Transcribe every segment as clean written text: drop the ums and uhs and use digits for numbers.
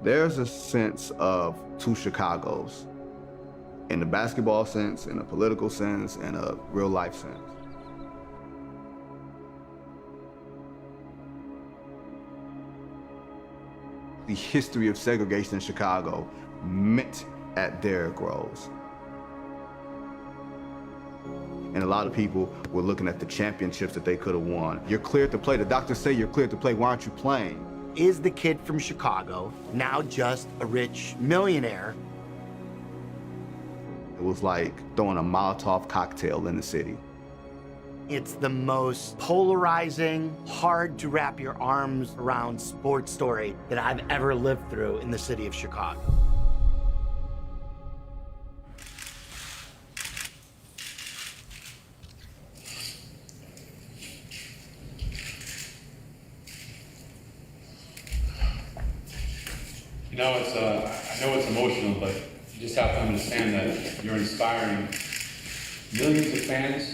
There's a sense of two Chicagos, in the basketball sense, in a political sense, and a real life sense. The history of segregation in Chicago met at Derrick Rose. And a lot of people were looking at the championships that they could have won. You're cleared to play. The doctors say you're cleared to play. Why aren't you playing? Is the kid from Chicago now just a rich millionaire? It was like throwing a Molotov cocktail in the city. It's the most polarizing, hard to wrap your arms around sports story that I've ever lived through in the city of Chicago. You know, I know it's emotional, but you just have to understand that you're inspiring millions of fans,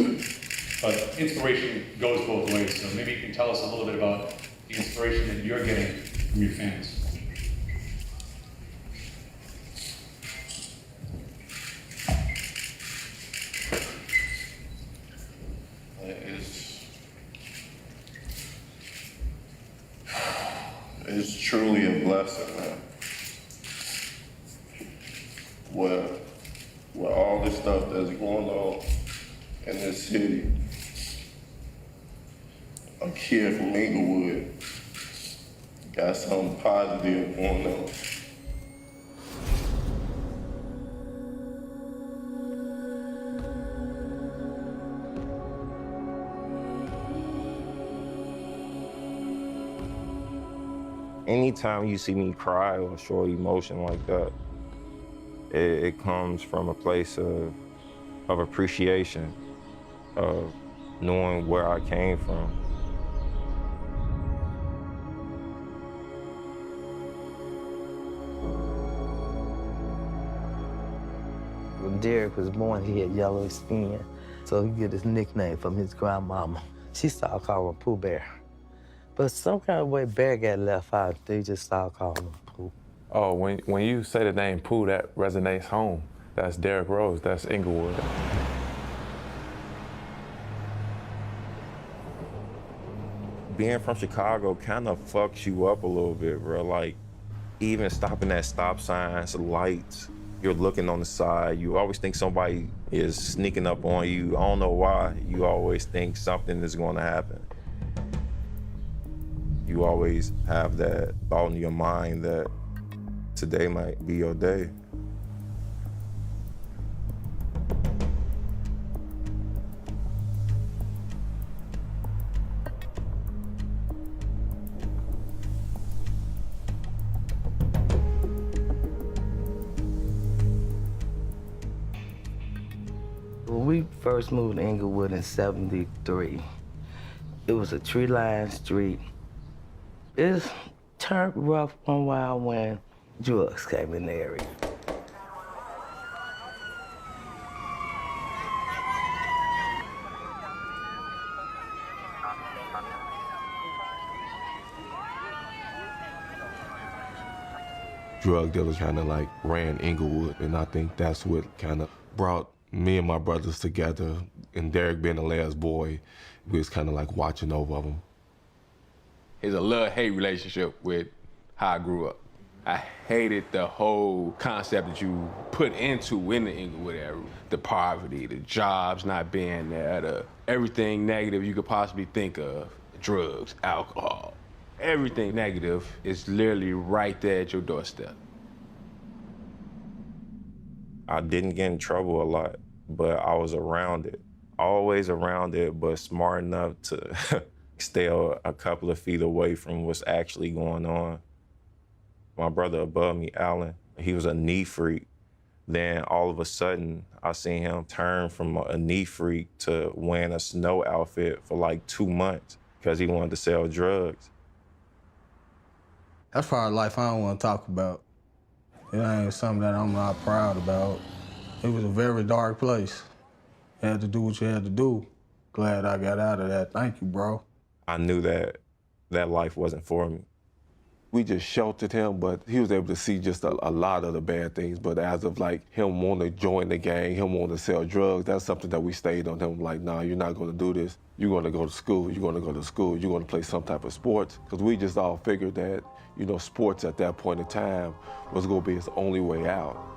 but inspiration goes both ways. So maybe you can tell us a little bit about the inspiration that you're getting from your fans. It's truly a blessing, man. With all the stuff that's going on in this city, a kid from Inglewood got something positive going on. Anytime you see me cry or show emotion like that, it comes from a place of appreciation, of knowing where I came from. When Derrick was born, he had yellow skin, so he get his nickname from his grandmama. She started calling him Pooh Bear. But some kind of way Bear got left out, they just started calling him Pooh. Oh, when you say the name Pooh, that resonates home. That's Derrick Rose, that's Inglewood. Being from Chicago kind of fucks you up a little bit, bro. Like, even stopping at stop signs, lights, you're looking on the side, you always think somebody is sneaking up on you. I don't know why. You always think something is going to happen. You always have that thought in your mind that today might be your day. When we first moved to Inglewood in '73, it was a tree-lined street. It turned rough one while when drugs came in the area. Drug dealers kind of like ran Inglewood, and I think that's what kind of brought me and my brothers together. And Derrick being the last boy, we was kind of like watching over them. It's a love-hate relationship with how I grew up. I hated the whole concept that you put into in the Inglewood area. The poverty, the jobs not being there, everything negative you could possibly think of. Drugs, alcohol. Everything negative is literally right there at your doorstep. I didn't get in trouble a lot, but I was around it. Always around it, but smart enough to stay a couple of feet away from what's actually going on. My brother above me, Alan, he was a knee freak. Then all of a sudden, I seen him turn from a knee freak to wearing a snow outfit for like 2 months because he wanted to sell drugs. That's part of life I don't want to talk about. It ain't something that I'm not proud about. It was a very dark place. You had to do what you had to do. Glad I got out of that. Thank you, bro. I knew that life wasn't for me. We just sheltered him, but he was able to see just a lot of the bad things. But as of like him wanting to join the gang, him wanting to sell drugs, that's something that we stayed on him. Like, nah, you're not going to do this. You're going to go to school. You're going to go to school. You're going to play some type of sports. Because we just all figured that, you know, sports at that point in time was going to be his only way out.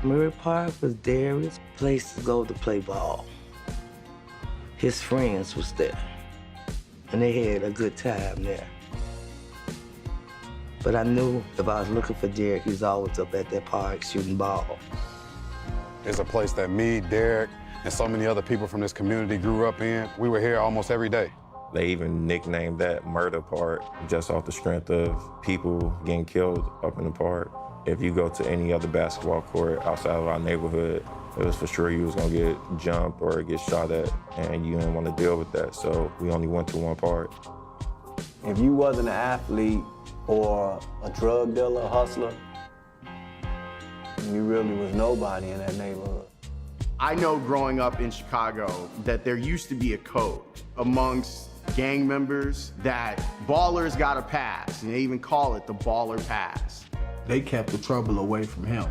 Murray Park was Derrick's place to go to play ball. His friends was there, and they had a good time there. But I knew if I was looking for Derrick, he was always up at that park shooting ball. It's a place that me, Derrick, and so many other people from this community grew up in. We were here almost every day. They even nicknamed that Murder Park just off the strength of people getting killed up in the park. If you go to any other basketball court outside of our neighborhood, it was for sure you was gonna get jumped or get shot at, and you didn't want to deal with that. So we only went to one park. If you wasn't an athlete or a drug dealer, a hustler, you really was nobody in that neighborhood. I know growing up in Chicago that there used to be a code amongst gang members that ballers got a pass, and they even call it the baller pass. They kept the trouble away from him.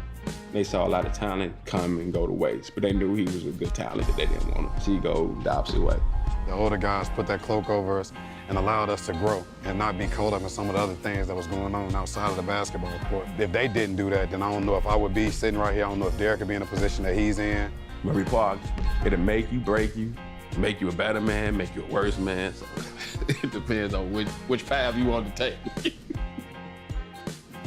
They saw a lot of talent come and go to waste, but they knew he was a good talent that they didn't want him. So he go the opposite way. The older guys put that cloak over us and allowed us to grow and not be caught up in some of the other things that was going on outside of the basketball court. If they didn't do that, then I don't know if I would be sitting right here. I don't know if Derrick could be in the position that he's in. Murray Park, it'll make you, break you, make you a better man, make you a worse man. So it depends on which path you want to take.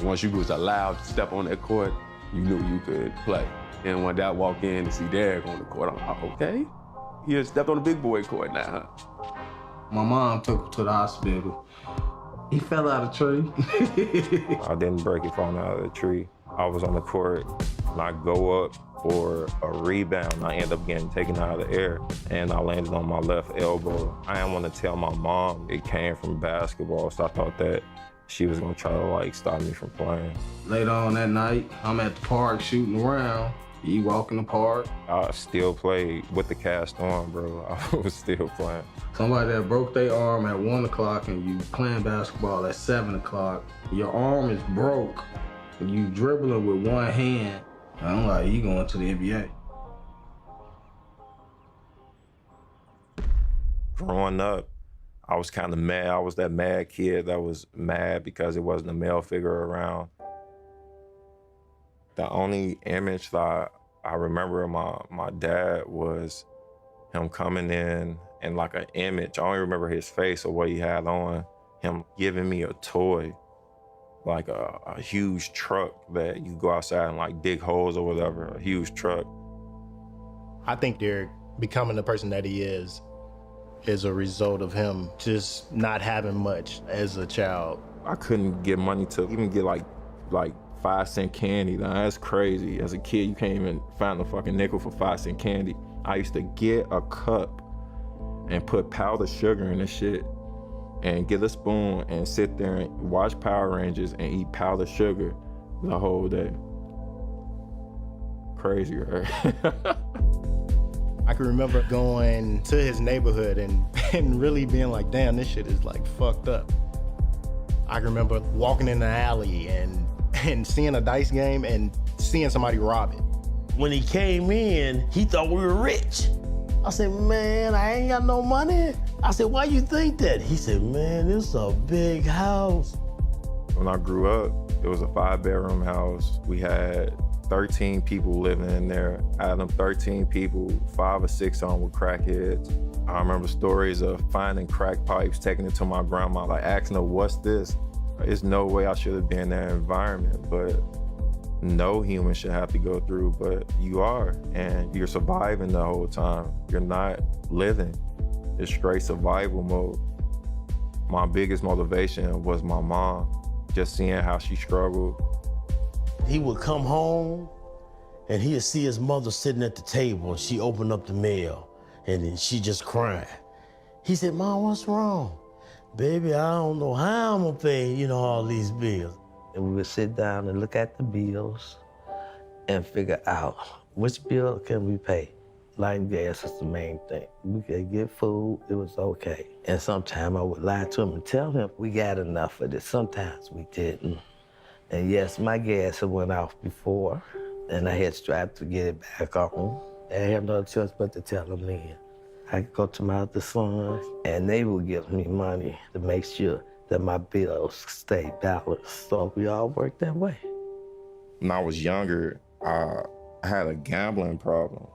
Once you was allowed to step on that court, you knew you could play. And when I walk in and see Derrick on the court, I'm like, okay, he just stepped on the big boy court now, huh? My mom took him to the hospital. He fell out of a tree. I didn't break it falling out of the tree. I was on the court, and I go up for a rebound. I end up getting taken out of the air, and I landed on my left elbow. I didn't want to tell my mom it came from basketball, so I thought that she was gonna try to like stop me from playing. Later on that night, I'm at the park shooting around. You walk in the park. I still played with the cast on, bro. I was still playing. Somebody that broke their arm at 1 o'clock and you playing basketball at 7 o'clock. Your arm is broke and you dribbling with one hand. I'm like, you going to the NBA. Growing up, I was kind of mad. I was that mad kid that was mad because there wasn't a male figure around. The only image that I remember of my dad was him coming in and like an image. I don't even remember his face or what he had on. Him giving me a toy, like a huge truck that you go outside and like dig holes or whatever, a huge truck. I think Derrick becoming the person that he is a result of him just not having much as a child. I couldn't get money to even get like 5-cent candy. Now that's crazy. As a kid, you can't even find a fucking nickel for 5-cent candy. I used to get a cup and put powdered sugar in the shit and get a spoon and sit there and watch Power Rangers and eat powdered sugar the whole day. Crazy, right? I can remember going to his neighborhood and really being like, damn, this shit is like fucked up. I can remember walking in the alley and seeing a dice game and seeing somebody rob it. When he came in, he thought we were rich. I said, man, I ain't got no money. I said, why you think that? He said, man, this is a big house. When I grew up, it was a 5-bedroom house. We had 13 people living in there. Out of them 13 people, 5 or 6 of them were crackheads. I remember stories of finding crack pipes, taking it to my grandma, like asking her, what's this? There's no way I should have been in that environment, but no human should have to go through, but you are, and you're surviving the whole time. You're not living. It's straight survival mode. My biggest motivation was my mom, just seeing how she struggled. He would come home and he'd see his mother sitting at the table and she opened up the mail and then she just crying. He said, Mom, what's wrong? Baby, I don't know how I'm gonna pay, all these bills. And we would sit down and look at the bills and figure out Which bill can we pay? Light and gas is the main thing. We could get food, it was okay. And sometimes I would lie to him and tell him we got enough of this. Sometimes we didn't. And yes, my gas had went off before, and I had strived to get it back on. I had no choice but to tell them then. I could go to my other sons, and they would give me money to make sure that my bills stayed balanced. So we all worked that way. When I was younger, I had a gambling problem.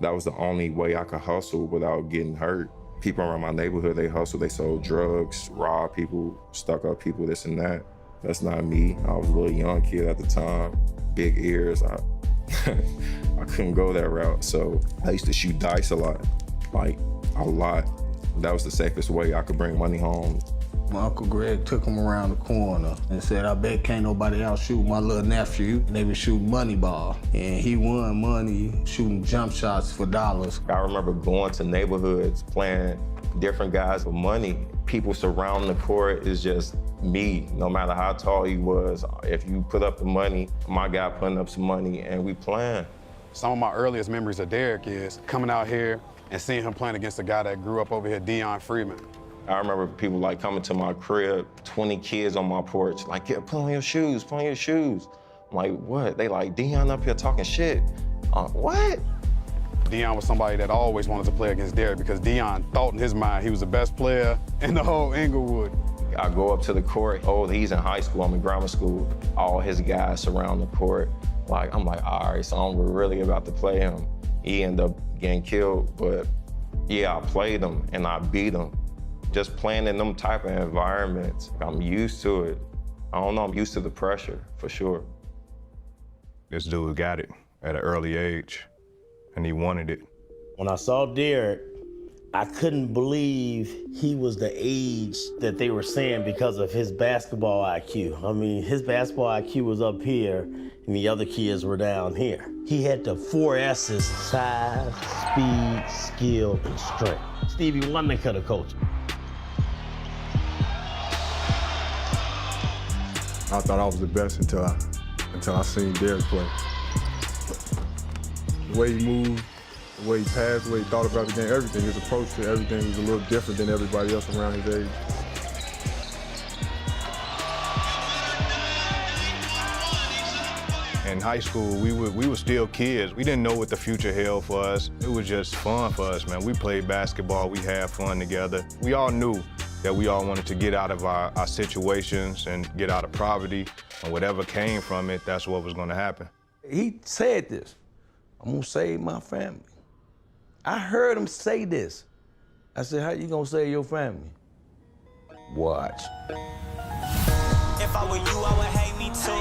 That was the only way I could hustle without getting hurt. People around my neighborhood, they hustled, they sold drugs, robbed people, stuck up people, this and that. That's not me. I was a little young kid at the time, big ears. I couldn't go that route. So I used to shoot dice a lot, like a lot. That was the safest way I could bring money home. My Uncle Greg took him around the corner and said, I bet can't nobody outshoot my little nephew. And they were shooting money ball. And he won money shooting jump shots for dollars. I remember going to neighborhoods, playing different guys with money. People surrounding the court is just me, no matter how tall he was. If you put up the money, my guy putting up some money and we playing. Some of my earliest memories of Derrick is coming out here and seeing him playing against a guy that grew up over here, Dion Freeman. I remember people like coming to my crib, 20 kids on my porch, like, yeah, put on your shoes, put on your shoes. I'm like, what? They like, Dion up here talking shit. What? Dion was somebody that always wanted to play against Derrick because Dion thought in his mind he was the best player in the whole Inglewood. I go up to the court, oh, he's in high school, I'm in grammar school. All his guys surround the court. Like, I'm like, all right, so we're really about to play him. He ended up getting killed, but yeah, I played him and I beat him. Just playing in them type of environments, I'm used to it. I don't know, I'm used to the pressure, for sure. This dude got it at an early age, and he wanted it. When I saw Derrick, I couldn't believe he was the age that they were saying because of his basketball IQ. I mean, his basketball IQ was up here, and the other kids were down here. He had the 4 S's: size, speed, skill, and strength. Stevie Wonder could have coached him. I thought I was the best until I seen Derrick play. The way he moved, the way he passed, the way he thought about the game, everything, his approach to everything was a little different than everybody else around his age. In high school, we were still kids. We didn't know what the future held for us. It was just fun for us, man. We played basketball, we had fun together. We all knew that we all wanted to get out of our situations and get out of poverty, and whatever came from it, that's what was gonna happen. He said this, I'm gonna save my family. I heard him say this. I said, how you gonna save your family? Watch. If I were you, I would hate me too.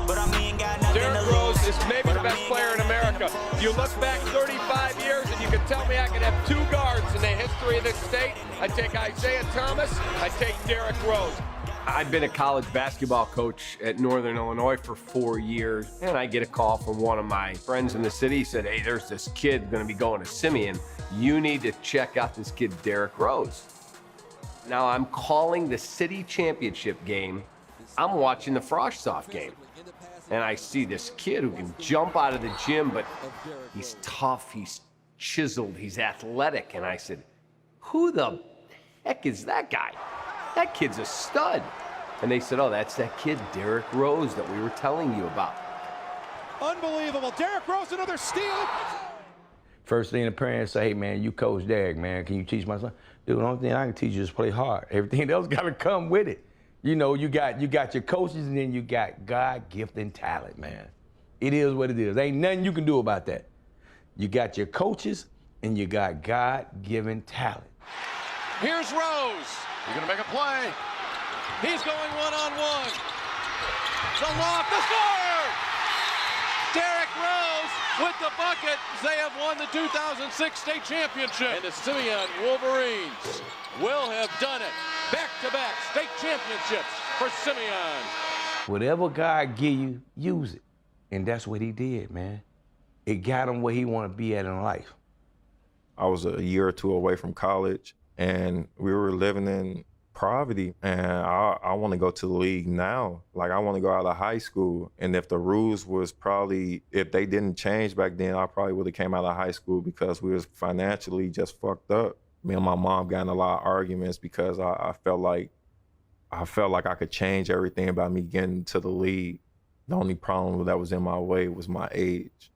But I mean, got nothing to lose. Derrick Rose is maybe the best player in America. You look back 35 years and you can tell me I could have 2 guards in the history of this state. I take Isaiah Thomas, I take Derrick Rose. I've been a college basketball coach at Northern Illinois for 4 years, and I get a call from one of my friends in the city. He said, hey, there's this kid gonna be going to Simeon. You need to check out this kid, Derrick Rose. Now I'm calling the city championship game. I'm watching the Froshsoft game. And I see this kid who can jump out of the gym, but he's tough, he's chiseled, he's athletic. And I said, who the heck is that guy? That kid's a stud. And they said, oh, that's that kid, Derrick Rose, that we were telling you about. Unbelievable. Derrick Rose, another steal. First thing the parents say, hey man, you coach Derrick, man, can you teach my son? Dude, the only thing I can teach you is play hard. Everything else gotta come with it. You know, you got your coaches and then you got God-given talent, man. It is what it is. Ain't nothing you can do about that. You got your coaches and you got God-given talent. Here's Rose. He's gonna make a play. He's going one-on-one. The loft, the score! Derrick Rose with the bucket. They have won the 2006 state championship. And the Simeon Wolverines will have done it. Back-to-back state championships for Simeon. Whatever God give you, use it. And that's what he did, man. It got him where he want to be at in life. I was a year or 2 away from college, and we were living in poverty, and I want to go to the league now. Like, I want to go out of high school. And if the rules was probably, if they didn't change back then, I probably would have came out of high school because we was financially just fucked up. Me and my mom got in a lot of arguments because I felt like I could change everything about me getting to the league. The only problem that was in my way was my age.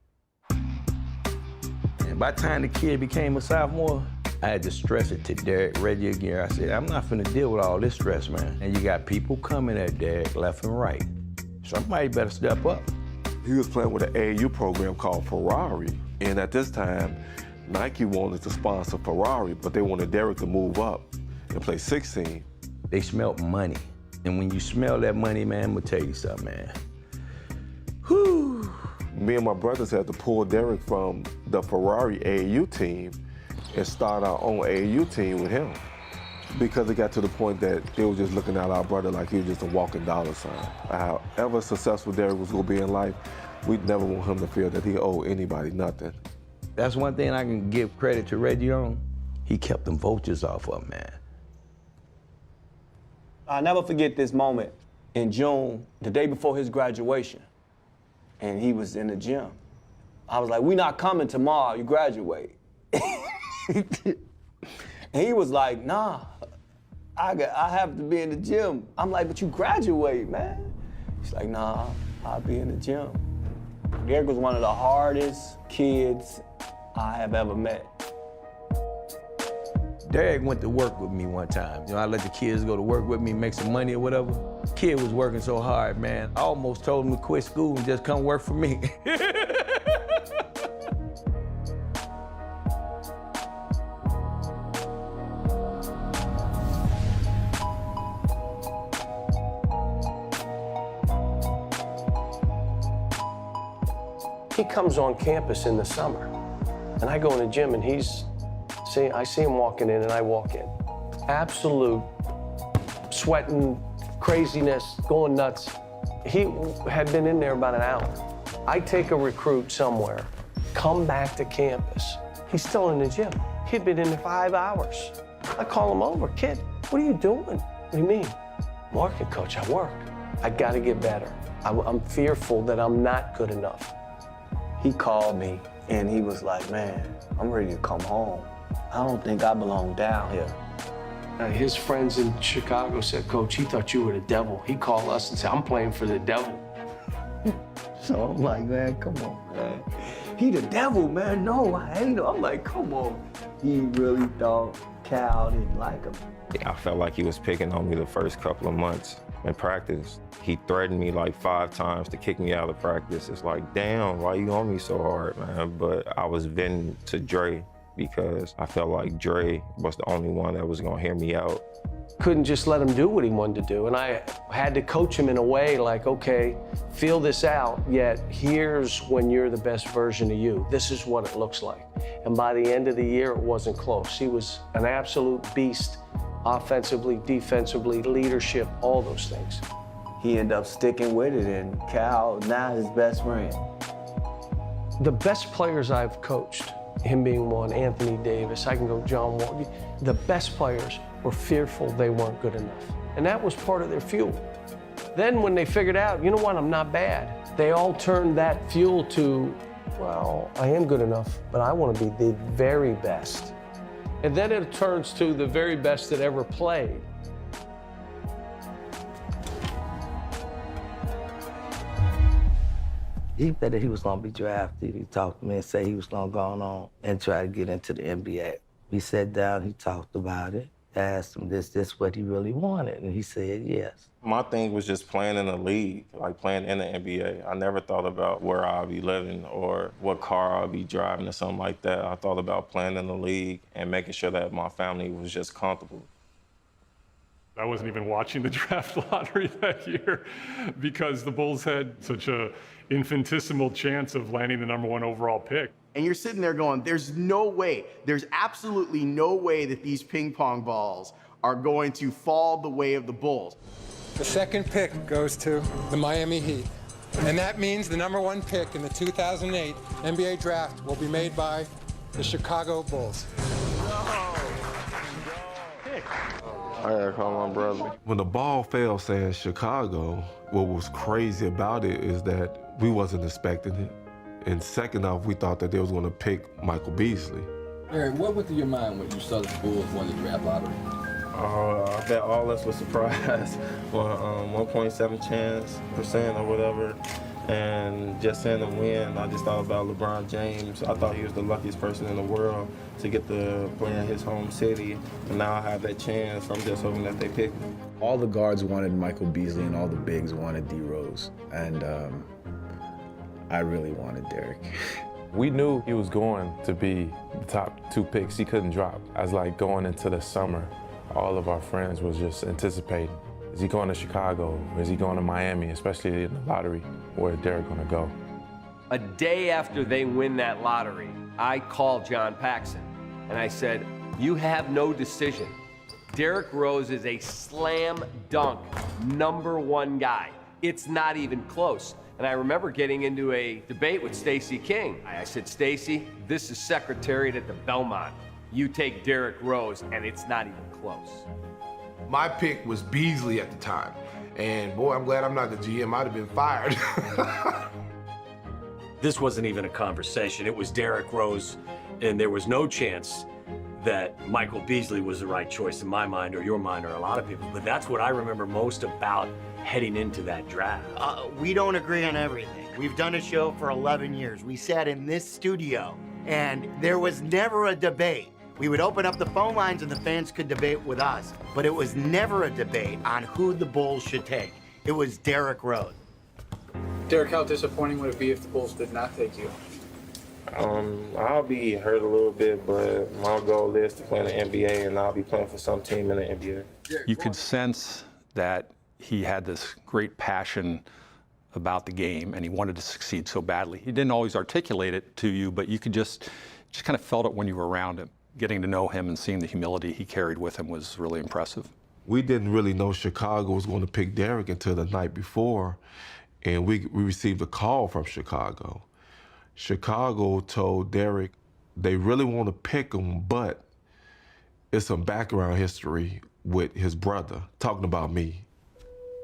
And by the time the kid became a sophomore, I had to stress it to Derrick, Reggie again. I said, I'm not finna deal with all this stress, man. And you got people coming at Derrick left and right. Somebody better step up. He was playing with an AAU program called Ferrari. And at this time, Nike wanted to sponsor Ferrari, but they wanted Derrick to move up and play 16. They smelled money. And when you smell that money, man, I'm gonna tell you something, man. Whew. Me and my brothers had to pull Derrick from the Ferrari AAU team and start our own AAU team with him. Because it got to the point that they were just looking at our brother like he was just a walking dollar sign. However successful Derrick was gonna be in life, we'd never want him to feel that he owed anybody nothing. That's one thing I can give credit to Reggie on. He kept them vultures off of him, man. I'll never forget this moment in June, the day before his graduation, and he was in the gym. I was like, "We not coming tomorrow, you graduate." And he was like, "Nah, I have to be in the gym." I'm like, "But you graduate, man." He's like, "Nah, I'll be in the gym." Derrick was one of the hardest kids I have ever met. Derrick went to work with me one time. You know, I let the kids go to work with me, make some money or whatever. Kid was working so hard, man. I almost told him to quit school and just come work for me. He comes on campus in the summer, and I go in the gym, and I see him walking in, and I walk in. Absolute sweating, craziness, going nuts. He had been in there about an hour. I take a recruit somewhere, come back to campus. He's still in the gym. He'd been in there 5 hours. I call him over, "Kid, what are you doing?" "What do you mean?" "Market coach, I work. I gotta get better. I'm fearful that I'm not good enough." He called me and he was like, "Man, I'm ready to come home. I don't think I belong down here." His friends in Chicago said, "Coach, he thought you were the devil." He called us and said, "I'm playing for the devil." So I'm like, "Man, come on, man. He the devil, man. No, I hate him." I'm like, "Come on." He really thought Cal didn't like him. I felt like he was picking on me the first couple of months in practice. He threatened me like 5 times to kick me out of practice. It's like, damn, why you on me so hard, man? But I was venting to Dre because I felt like Dre was the only one that was gonna hear me out. Couldn't just let him do what he wanted to do. And I had to coach him in a way like, okay, feel this out, yet here's when you're the best version of you. This is what it looks like. And by the end of the year, it wasn't close. He was an absolute beast, offensively, defensively, leadership, all those things. He ended up sticking with it, and Cal now his best friend. The best players I've coached, him being one, Anthony Davis, I can go John Wall, the best players were fearful they weren't good enough. And that was part of their fuel. Then when they figured out, you know what, I'm not bad, they all turned that fuel to, well, I am good enough, but I want to be the very best. And then it turns to the very best that ever played. He said that he was gonna be drafted. He talked to me and said he was gonna go on and try to get into the NBA. We sat down, he talked about it, asked him this what he really wanted, and he said yes. My thing was just playing in the league, like playing in the NBA. I never thought about where I'll be living or what car I'll be driving or something like that. I thought about playing in the league and making sure that my family was just comfortable. I wasn't even watching the draft lottery that year because the Bulls had such a infinitesimal chance of landing the #1 overall pick. And you're sitting there going, there's no way, there's absolutely no way that these ping pong balls are going to fall the way of the Bulls. The second pick goes to the Miami Heat. And that means the #1 pick in the 2008 NBA draft will be made by the Chicago Bulls. I gotta call my brother. When the ball fell saying Chicago, what was crazy about it is that we wasn't expecting it. And second off, we thought that they was gonna pick Michael Beasley. Derrick, what went through your mind when you saw the Bulls won the draft lottery? I bet all us were surprised for 1.7% or whatever. And just seeing them win, I just thought about LeBron James. I thought he was the luckiest person in the world to get to play in his home city. And now I have that chance. I'm just hoping that they pick me. All the guards wanted Michael Beasley and all the bigs wanted D Rose. And I really wanted Derrick. We knew he was going to be the top 2 picks. He couldn't drop. As like going into the summer, all of our friends was just anticipating. Is he going to Chicago? Is he going to Miami, especially in the lottery? Where is Derrick going to go? A day after they win that lottery, I called John Paxson and I said, you have no decision. Derrick Rose is a slam dunk #1 guy. It's not even close. And I remember getting into a debate with Stacey King. I said, Stacey, this is Secretariat at the Belmont. You take Derrick Rose, and it's not even close. My pick was Beasley at the time. And boy, I'm glad I'm not the GM. I'd have been fired. This wasn't even a conversation. It was Derrick Rose, and there was no chance that Michael Beasley was the right choice in my mind or your mind or a lot of people. But that's what I remember most about heading into that draft. We don't agree on everything. We've done a show for 11 years. We sat in this studio, and there was never a debate. We would open up the phone lines and the fans could debate with us, but it was never a debate on who the Bulls should take. It was Derrick Rose. Derrick, how disappointing would it be if the Bulls did not take you? I'll be hurt a little bit, but my goal is to play in the NBA, and I'll be playing for some team in the NBA. You could sense that he had this great passion about the game, and he wanted to succeed so badly. He didn't always articulate it to you, but you could just kind of felt it when you were around him. Getting to know him and seeing the humility he carried with him was really impressive. We didn't really know Chicago was going to pick Derrick until the night before, and we received a call from Chicago. Chicago told Derrick they really want to pick him, but it's some background history with his brother, talking about me.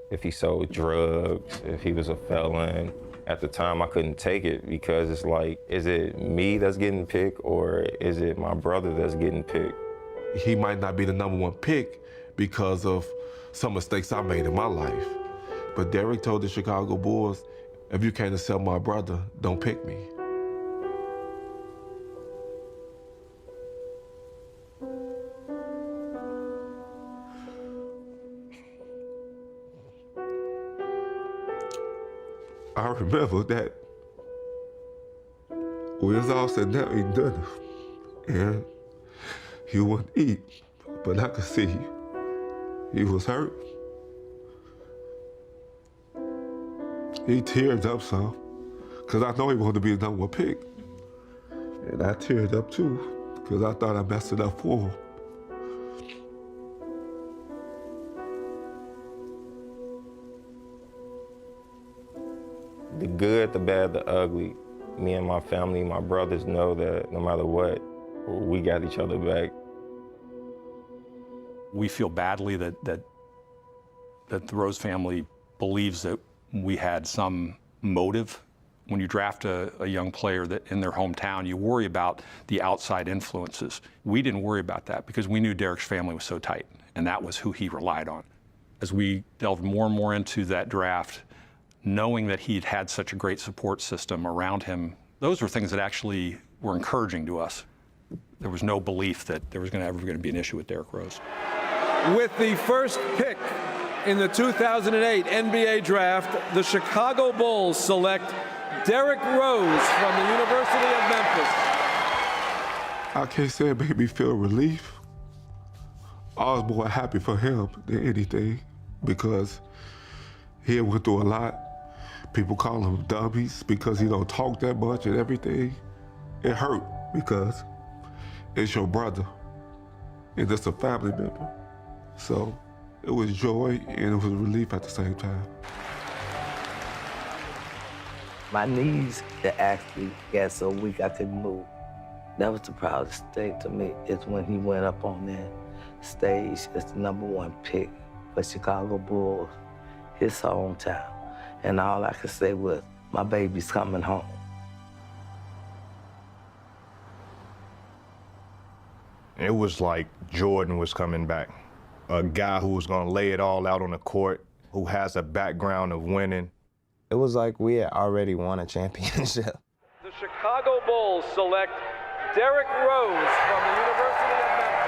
If he sold drugs, if he was a felon. At the time, I couldn't take it because it's like, is it me that's getting picked or is it my brother that's getting picked? He might not be the #1 pick because of some mistakes I made in my life. But Derrick told the Chicago Bulls, if you can't accept my brother, don't pick me. I remember that we was all sitting there eating dinner, and he wouldn't eat, but I could see he was hurt. He teared up some, because I know he wanted to be the #1 pick. And I teared up too, because I thought I messed it up for him. The good, the bad, the ugly. Me and my family, my brothers know that no matter what, we got each other back. We feel badly that the Rose family believes that we had some motive. When you draft a young player that in their hometown, you worry about the outside influences. We didn't worry about that because we knew Derrick's family was so tight, and that was who he relied on. As we delved more and more into that draft, knowing that he'd had such a great support system around him, those were things that actually were encouraging to us. There was no belief that there was ever going to be an issue with Derrick Rose. With the first pick in the 2008 NBA Draft, the Chicago Bulls select Derrick Rose from the University of Memphis. I can't say it made me feel relief. I was more happy for him than anything because he had went through a lot. People call him dummies because he don't talk that much and everything. It hurt because it's your brother and it's a family member. So it was joy and it was relief at the same time. My knees actually got so weak I couldn't move. That was the proudest thing to me, is when he went up on that stage as the #1 pick for Chicago Bulls, his hometown. And all I could say was, my baby's coming home. It was like Jordan was coming back. A guy who was gonna lay it all out on the court, who has a background of winning. It was like we had already won a championship. The Chicago Bulls select Derrick Rose from the University of Memphis.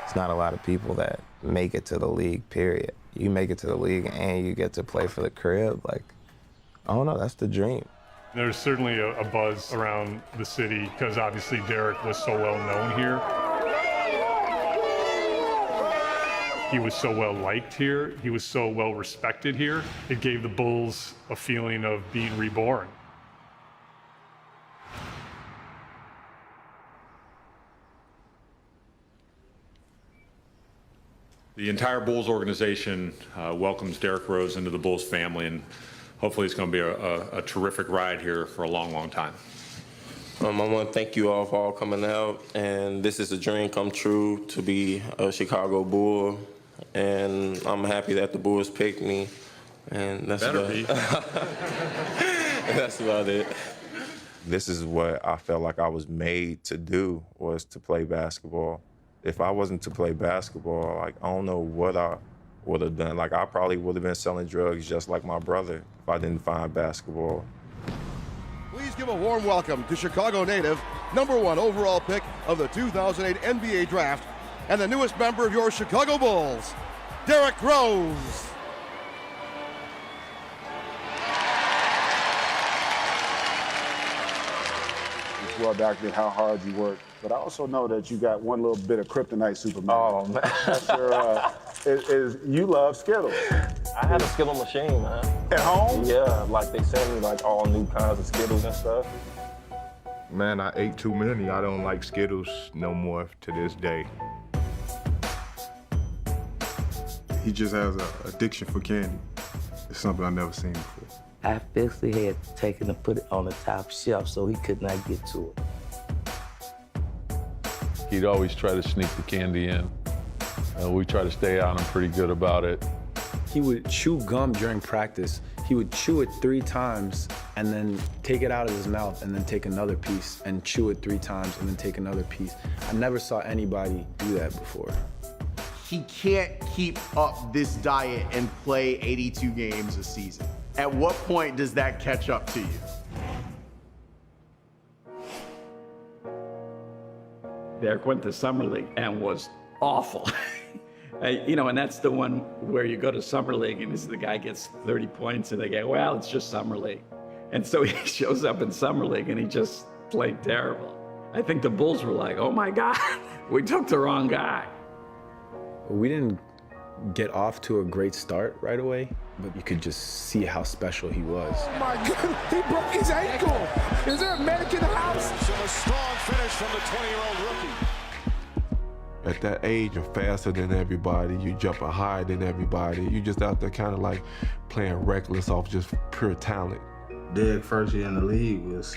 It's not a lot of people that make it to the league, period. You make it to the league and you get to play for the crib. Like, I don't know, that's the dream. There's certainly a buzz around the city because obviously Derrick was so well known here. He was so well liked here. He was so well respected here. It gave the Bulls a feeling of being reborn. The entire Bulls organization welcomes Derrick Rose into the Bulls family, and hopefully it's going to be a terrific ride here for a long, long time. I want to thank you all for all coming out, and this is a dream come true to be a Chicago Bull, and I'm happy that the Bulls picked me, and that's about it. That's about it. This is what I felt like I was made to do, was to play basketball. If I wasn't to play basketball, like, I don't know what I would have done. Like, I probably would have been selling drugs just like my brother if I didn't find basketball. Please give a warm welcome to Chicago native, #1 overall pick of the 2008 NBA Draft, and the newest member of your Chicago Bulls, Derrick Rose. It's well documented how hard you work, but I also know that you got one little bit of kryptonite, Superman. Oh, man. That's your, you love Skittles. I had a Skittle machine, man. At home? Yeah, like they sent me like all new kinds of Skittles and stuff. Man, I ate too many. I don't like Skittles no more to this day. He just has an addiction for candy. It's something I've never seen before. I physically had to take it and put it on the top shelf so he could not get to it. He'd always try to sneak the candy in. We try to stay on him pretty good about it. He would chew gum during practice. He would chew it 3 times and then take it out of his mouth and then take another piece and chew it 3 times and then take another piece. I never saw anybody do that before. He can't keep up this diet and play 82 games a season. At what point does that catch up to you? Derrick went to Summer League and was awful. You know, and that's the one where you go to Summer League and the guy gets 30 points and they go, well, it's just Summer League. And so he shows up in Summer League and he just played terrible. I think the Bulls were like, oh my God, we took the wrong guy. We didn't get off to a great start right away, but you could just see how special he was. Oh my God, he broke his ankle. Is there a medic in the house? So a strong finish from the 20-year-old rookie. At that age, you're faster than everybody. You jumping higher than everybody. You just out there kind of like playing reckless off just pure talent. Derrick first year in the league was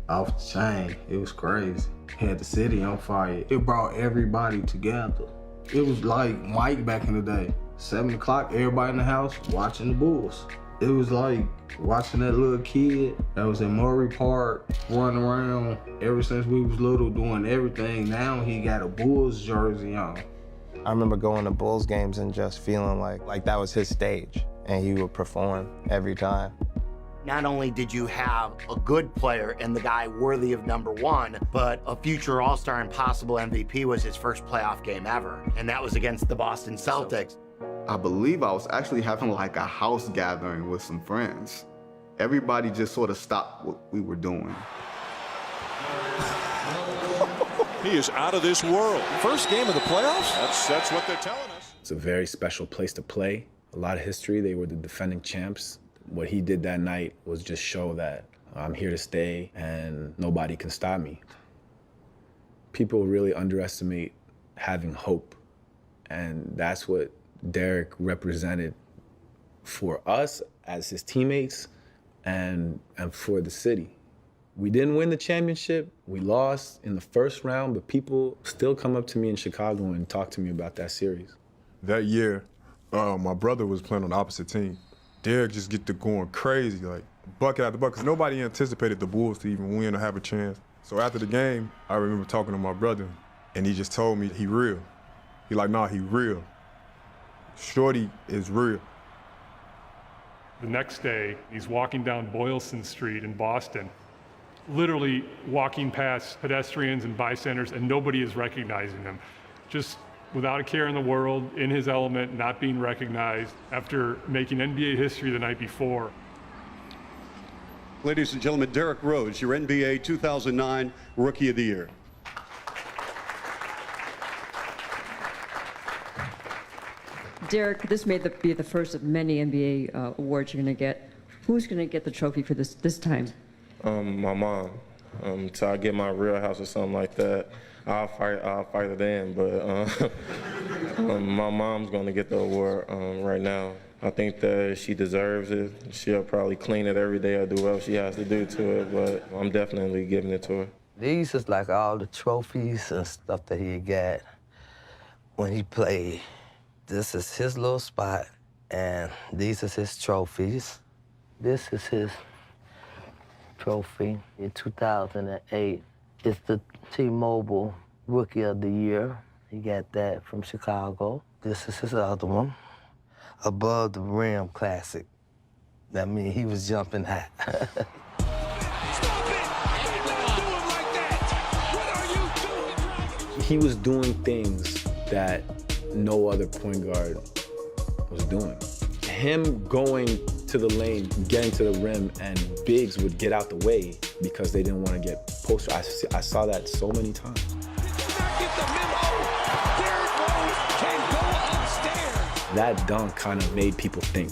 off the chain. It was crazy. Had the city on fire. It brought everybody together. It was like Mike back in the day. 7 o'clock, everybody in the house watching the Bulls. It was like watching that little kid that was in Murray Park running around ever since we was little doing everything. Now he got a Bulls jersey on. I remember going to Bulls games and just feeling like that was his stage and he would perform every time. Not only did you have a good player and the guy worthy of #1, but a future All-Star and possible MVP was his first playoff game ever, and that was against the Boston Celtics. I believe I was actually having like a house gathering with some friends. Everybody just sort of stopped what we were doing. He is out of this world. First game of the playoffs? That's what they're telling us. It's a very special place to play. A lot of history. They were the defending champs. What he did that night was just show that I'm here to stay and nobody can stop me. People really underestimate having hope, and that's what Derrick represented for us as his teammates and for the city. We didn't win the championship. We lost in the first round, but people still come up to me in Chicago and talk to me about that series. That year, my brother was playing on the opposite team. Derrick just get to going crazy, like bucket after bucket, because nobody anticipated the Bulls to even win or have a chance. So after the game, I remember talking to my brother, and he just told me he real. He like, nah, he real. Shorty is real. The next day, he's walking down Boylston Street in Boston, literally walking past pedestrians and bystanders, and nobody is recognizing him. Just without a care in the world, in his element, not being recognized after making NBA history the night before. Ladies and gentlemen, Derrick Rose, your NBA 2009 Rookie of the Year. Derrick, this may be the first of many NBA awards you're going to get. Who's going to get the trophy for this time? My mom. Till I get my real house or something like that, I'll fight it in. But my mom's going to get the award right now. I think that she deserves it. She'll probably clean it every day or do whatever she has to do to it, but I'm definitely giving it to her. These is like all the trophies and stuff that he got when he played. This is his little spot, and these is his trophies. This is his trophy in 2008. It's the T-Mobile Rookie of the Year. He got that from Chicago. This is his other one, Above the Rim Classic. That means he was jumping high. He was doing things that no other point guard was doing. Him going to the lane, getting to the rim, and bigs would get out the way because they didn't want to get posted. I saw that so many times. That dunk kind of made people think,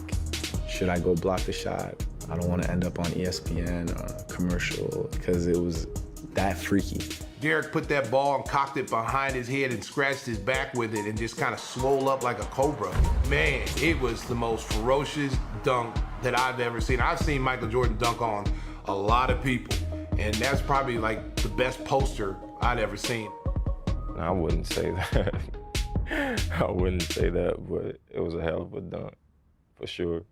should I go block the shot? I don't want to end up on ESPN or a commercial because it was that freaky. Derrick put that ball and cocked it behind his head and scratched his back with it and just kind of swole up like a cobra. Man, it was the most ferocious dunk that I've ever seen. I've seen Michael Jordan dunk on a lot of people, and that's probably like the best poster I'd ever seen. I wouldn't say that. I wouldn't say that, but it was a hell of a dunk, for sure.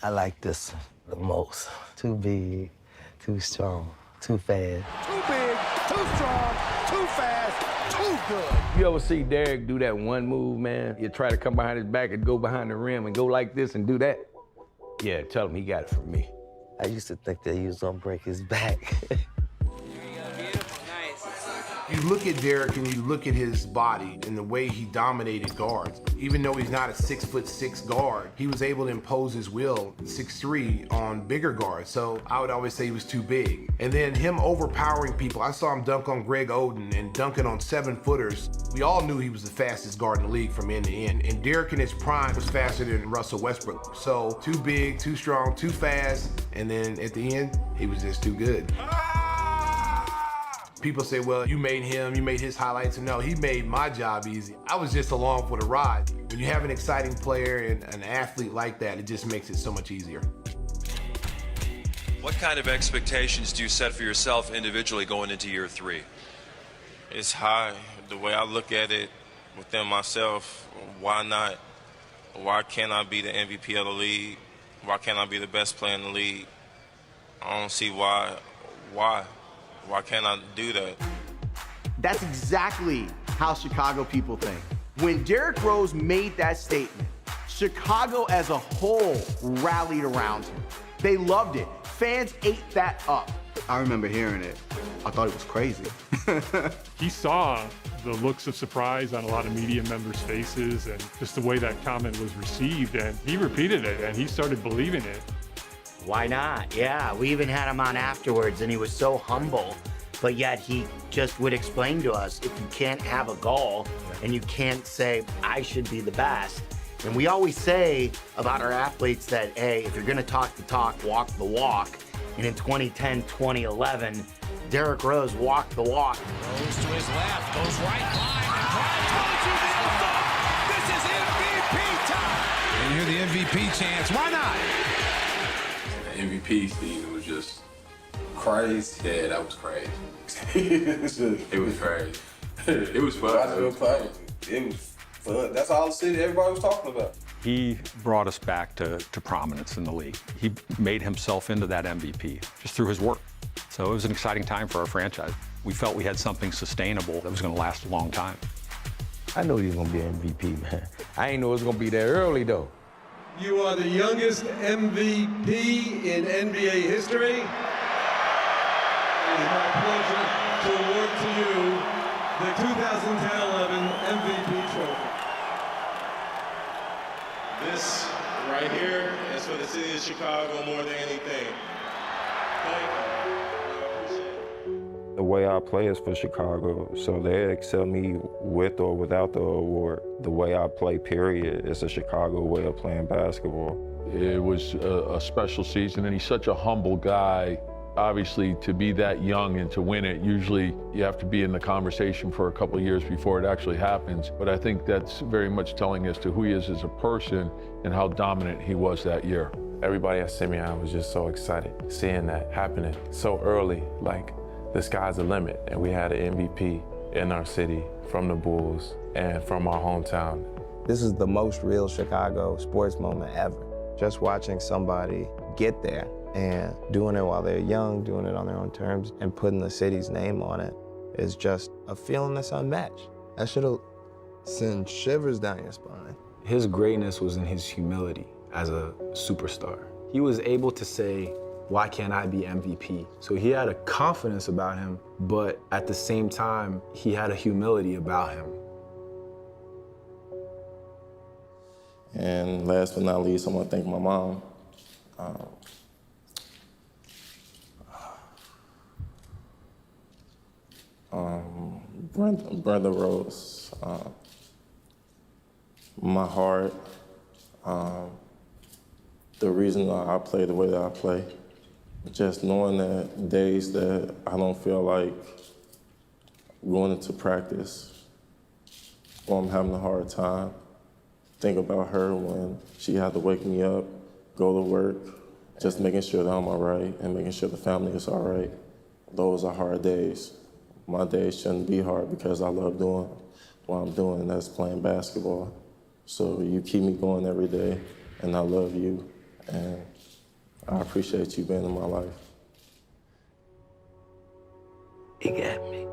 I like this the most. Too big, too strong, too fast. Too big, too strong, too fast, too good. You ever see Derrick do that one move, man? You try to come behind his back and go behind the rim and go like this and do that? Yeah, tell him he got it from me. I used to think that he was gonna break his back. You look at Derrick and you look at his body and the way he dominated guards. Even though he's not a 6'6" guard, he was able to impose his will, 6'3", on bigger guards. So I would always say he was too big. And then him overpowering people. I saw him dunk on Greg Oden and dunking on 7-footers. We all knew he was the fastest guard in the league from end to end. And Derrick in his prime was faster than Russell Westbrook. So too big, too strong, too fast. And then at the end, he was just too good. People say, well, you made his highlights. And no, he made my job easy. I was just along for the ride. When you have an exciting player and an athlete like that, it just makes it so much easier. What kind of expectations do you set for yourself individually going into year 3? It's high. The way I look at it within myself, why not? Why can't I be the MVP of the league? Why can't I be the best player in the league? I don't see why. Why can't I do that? That's exactly how Chicago people think. When Derrick Rose made that statement, Chicago as a whole rallied around him. They loved it. Fans ate that up. I remember hearing it. I thought it was crazy. He saw the looks of surprise on a lot of media members' faces and just the way that comment was received, and he repeated it, and he started believing it. Why not? Yeah, we even had him on afterwards, and he was so humble, but yet he just would explain to us, if you can't have a goal and you can't say, I should be the best. And we always say about our athletes that, hey, if you're gonna talk the talk, walk the walk. And in 2010, 2011, Derrick Rose walked the walk. Goes to his left, goes right line, and drives towards the end. This is MVP time. And you hear the MVP chants, why not? The MVP season was just Crazy. Yeah, that was crazy. It was crazy. It was fun. It was fun. That's all the city everybody was talking about. He brought us back to prominence in the league. He made himself into that MVP just through his work. So it was an exciting time for our franchise. We felt we had something sustainable that was going to last a long time. I knew he was going to be an MVP, man. I ain't know it was going to be that early, though. You are the youngest MVP in NBA history. It is my pleasure to award to you the 2010-11 MVP trophy. This right here is for the city of Chicago more than anything. Thank you. The way I play is for Chicago, so they accept me with or without the award. The way I play, period, is a Chicago way of playing basketball. It was a special season, and he's such a humble guy. Obviously, to be that young and to win it, usually you have to be in the conversation for a couple of years before it actually happens. But I think that's very much telling us to who he is as a person and how dominant he was that year. Everybody at Simeon was just so excited seeing that happening so early, like the sky's the limit. And we had an MVP in our city from the Bulls and from our hometown. This is the most real Chicago sports moment ever. Just watching somebody get there and doing it while they're young, doing it on their own terms, and putting the city's name on it is just a feeling that's unmatched. That should send shivers down your spine. His greatness was in his humility as a superstar. He was able to say, why can't I be MVP? So he had a confidence about him, but at the same time, he had a humility about him. And last but not least, I want to thank my mom. Brother Rose, my heart, the reason I play the way that I play, just knowing that days that I don't feel like going into practice or I'm having a hard time, think about her when she had to wake me up, go to work, just making sure that I'm all right and making sure the family is all right. Those are hard days. My days shouldn't be hard because I love doing what I'm doing, and that's playing basketball. So you keep me going every day, and I love you, and I appreciate you being in my life. It got me.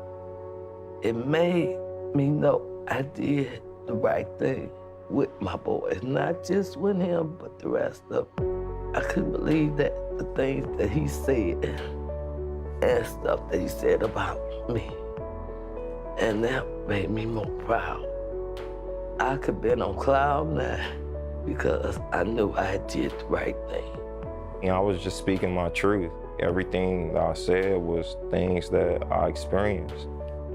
It made me know I did the right thing with my boys, not just with him, but the rest of them. I couldn't believe that the things that he said and stuff that he said about me. And that made me more proud. I could have been on cloud nine because I knew I did the right thing. You know, I was just speaking my truth. Everything that I said was things that I experienced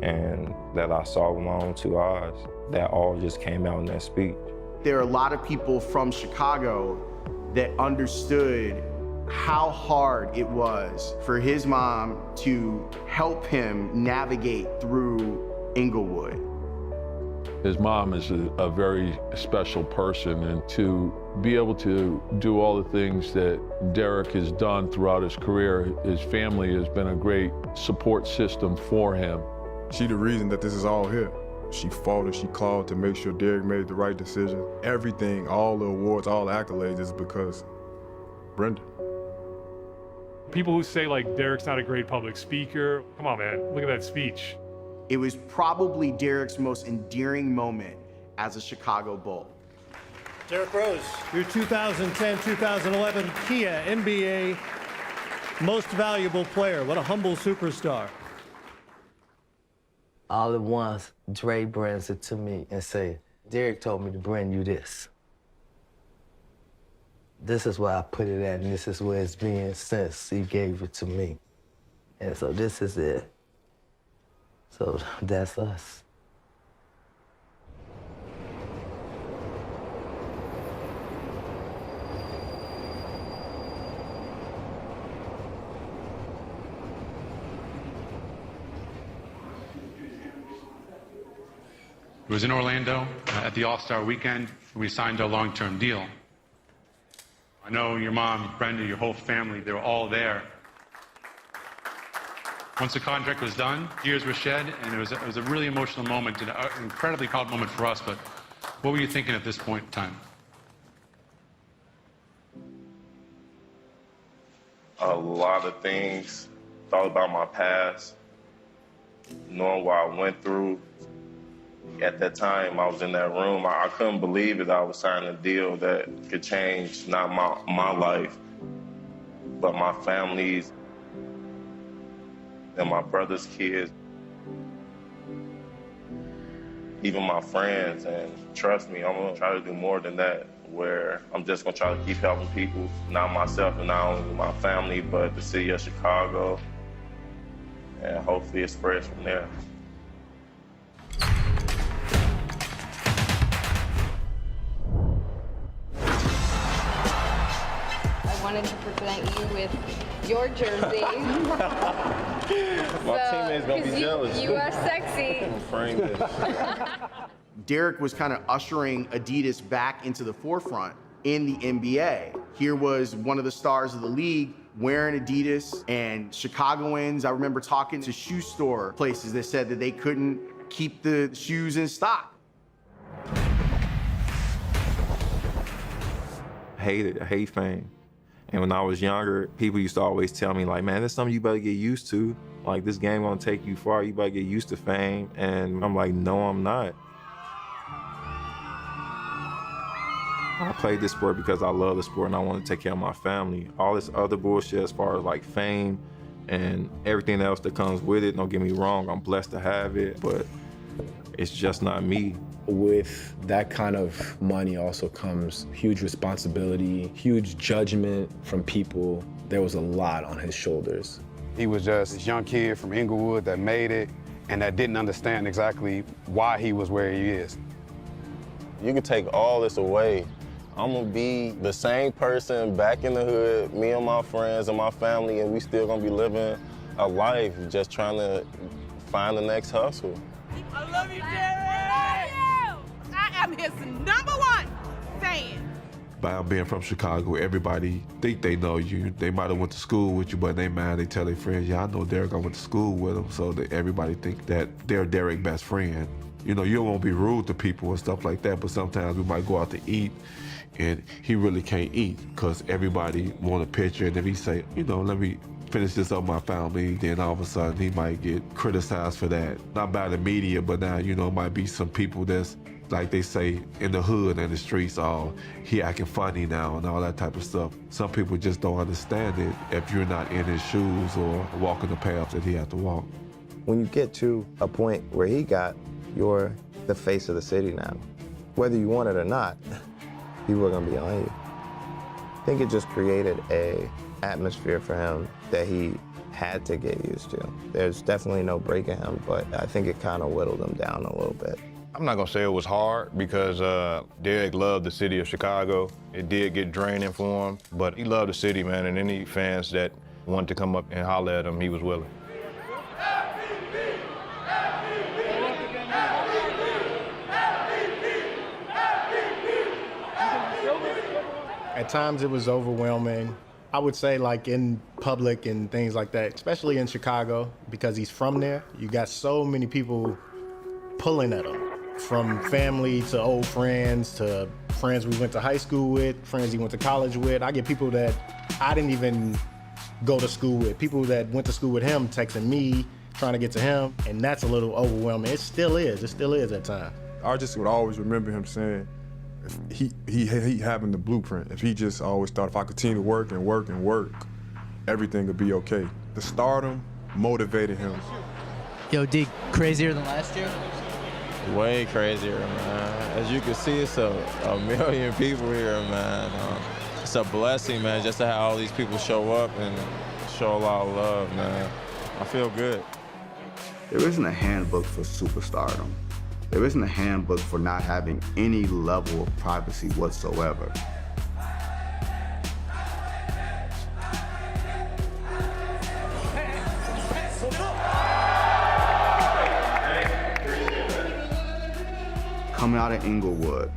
and that I saw with my own two eyes. That all just came out in that speech. There are a lot of people from Chicago that understood how hard it was for his mom to help him navigate through Inglewood. His mom is a very special person, and to be able to do all the things that Derrick has done throughout his career, his family has been a great support system for him. She the reason that this is all here. She fought and she clawed to make sure Derrick made the right decision. Everything, all the awards, all the accolades is because Brenda. People who say like Derrick's not a great public speaker, come on, man, look at that speech. It was probably Derrick's most endearing moment as a Chicago Bull. Derrick Rose, your 2010-2011 Kia NBA Most Valuable Player. What a humble superstar. All at once, Dre brings it to me and say, Derrick told me to bring you this. This is where I put it at, and this is where it's been since he gave it to me. And so this is it. So that's us. It was in Orlando at the All-Star weekend. We signed a long-term deal. I know your mom, Brenda, your whole family, they were all there. Once the contract was done, tears were shed, and it was a really emotional moment, and an incredibly proud moment for us. But what were you thinking at this point in time? A lot of things. Thought about my past, knowing what I went through. At that time, I was in that room. I couldn't believe it. I was signing a deal that could change not my life, but my family's and my brother's kids, even my friends. And trust me, I'm gonna try to do more than that, where I'm just gonna try to keep helping people, not myself and not only my family, but the city of Chicago. And hopefully it spreads from there. I wanted to present you with your jersey. My teammates gonna be jealous. You are sexy. I'm frame this. Derrick was kind of ushering Adidas back into the forefront in the NBA. Here was one of the stars of the league wearing Adidas, and Chicagoans, I remember talking to shoe store places that said that they couldn't keep the shoes in stock. I hate fame. And when I was younger, people used to always tell me, like, man, that's something you better get used to. Like, this game gonna take you far, you better get used to fame. And I'm like, no, I'm not. I played this sport because I love the sport and I want to take care of my family. All this other bullshit as far as like fame and everything else that comes with it, don't get me wrong, I'm blessed to have it, but it's just not me. With that kind of money also comes huge responsibility, huge judgment from people. There was a lot on his shoulders. He was just this young kid from Inglewood that made it and that didn't understand exactly why he was where he is. You can take all this away. I'm gonna be the same person back in the hood, me and my friends and my family, and we still gonna be living a life just trying to find the next hustle. I love you, Derrick! I love you! I am his #1 fan. By being from Chicago, everybody think they know you. They might have went to school with you, but in their mind, they tell their friends, yeah, I know Derrick, I went to school with him, so that everybody think that they're Derrick's best friend. You know, you don't want to be rude to people and stuff like that, but sometimes we might go out to eat and he really can't eat because everybody want a picture, and if he say, you know, let me finish this up with my family, then all of a sudden he might get criticized for that. Not by the media, but now, you know, might be some people that's, like they say in the hood and the streets, oh, he acting funny now and all that type of stuff. Some people just don't understand it if you're not in his shoes or walking the path that he had to walk. When you get to a point where he got, you're the face of the city now. Whether you want it or not, people are gonna be on you. I think it just created a atmosphere for him that he had to get used to. There's definitely no breaking him, but I think it kind of whittled him down a little bit. I'm not gonna say it was hard because Derrick loved the city of Chicago. It did get draining for him, but he loved the city, man, and any fans that wanted to come up and holler at him, he was willing. At times it was overwhelming. I would say like in public and things like that, especially in Chicago, because he's from there, you got so many people pulling at him. From family to old friends to friends we went to high school with, friends he went to college with. I get people that I didn't even go to school with, people that went to school with him texting me, trying to get to him, and that's a little overwhelming. It still is at times. I just would always remember him saying, if he having the blueprint. If he just always thought if I continue to work and work and work, everything would be okay. The stardom motivated him. Yo, D, crazier than last year? Way crazier, man. As you can see, it's a million people here, man. It's a blessing, man, just to have all these people show up and show a lot of love, man. I feel good. There isn't a handbook for superstardom. There isn't a handbook for not having any level of privacy whatsoever. Coming out of Inglewood,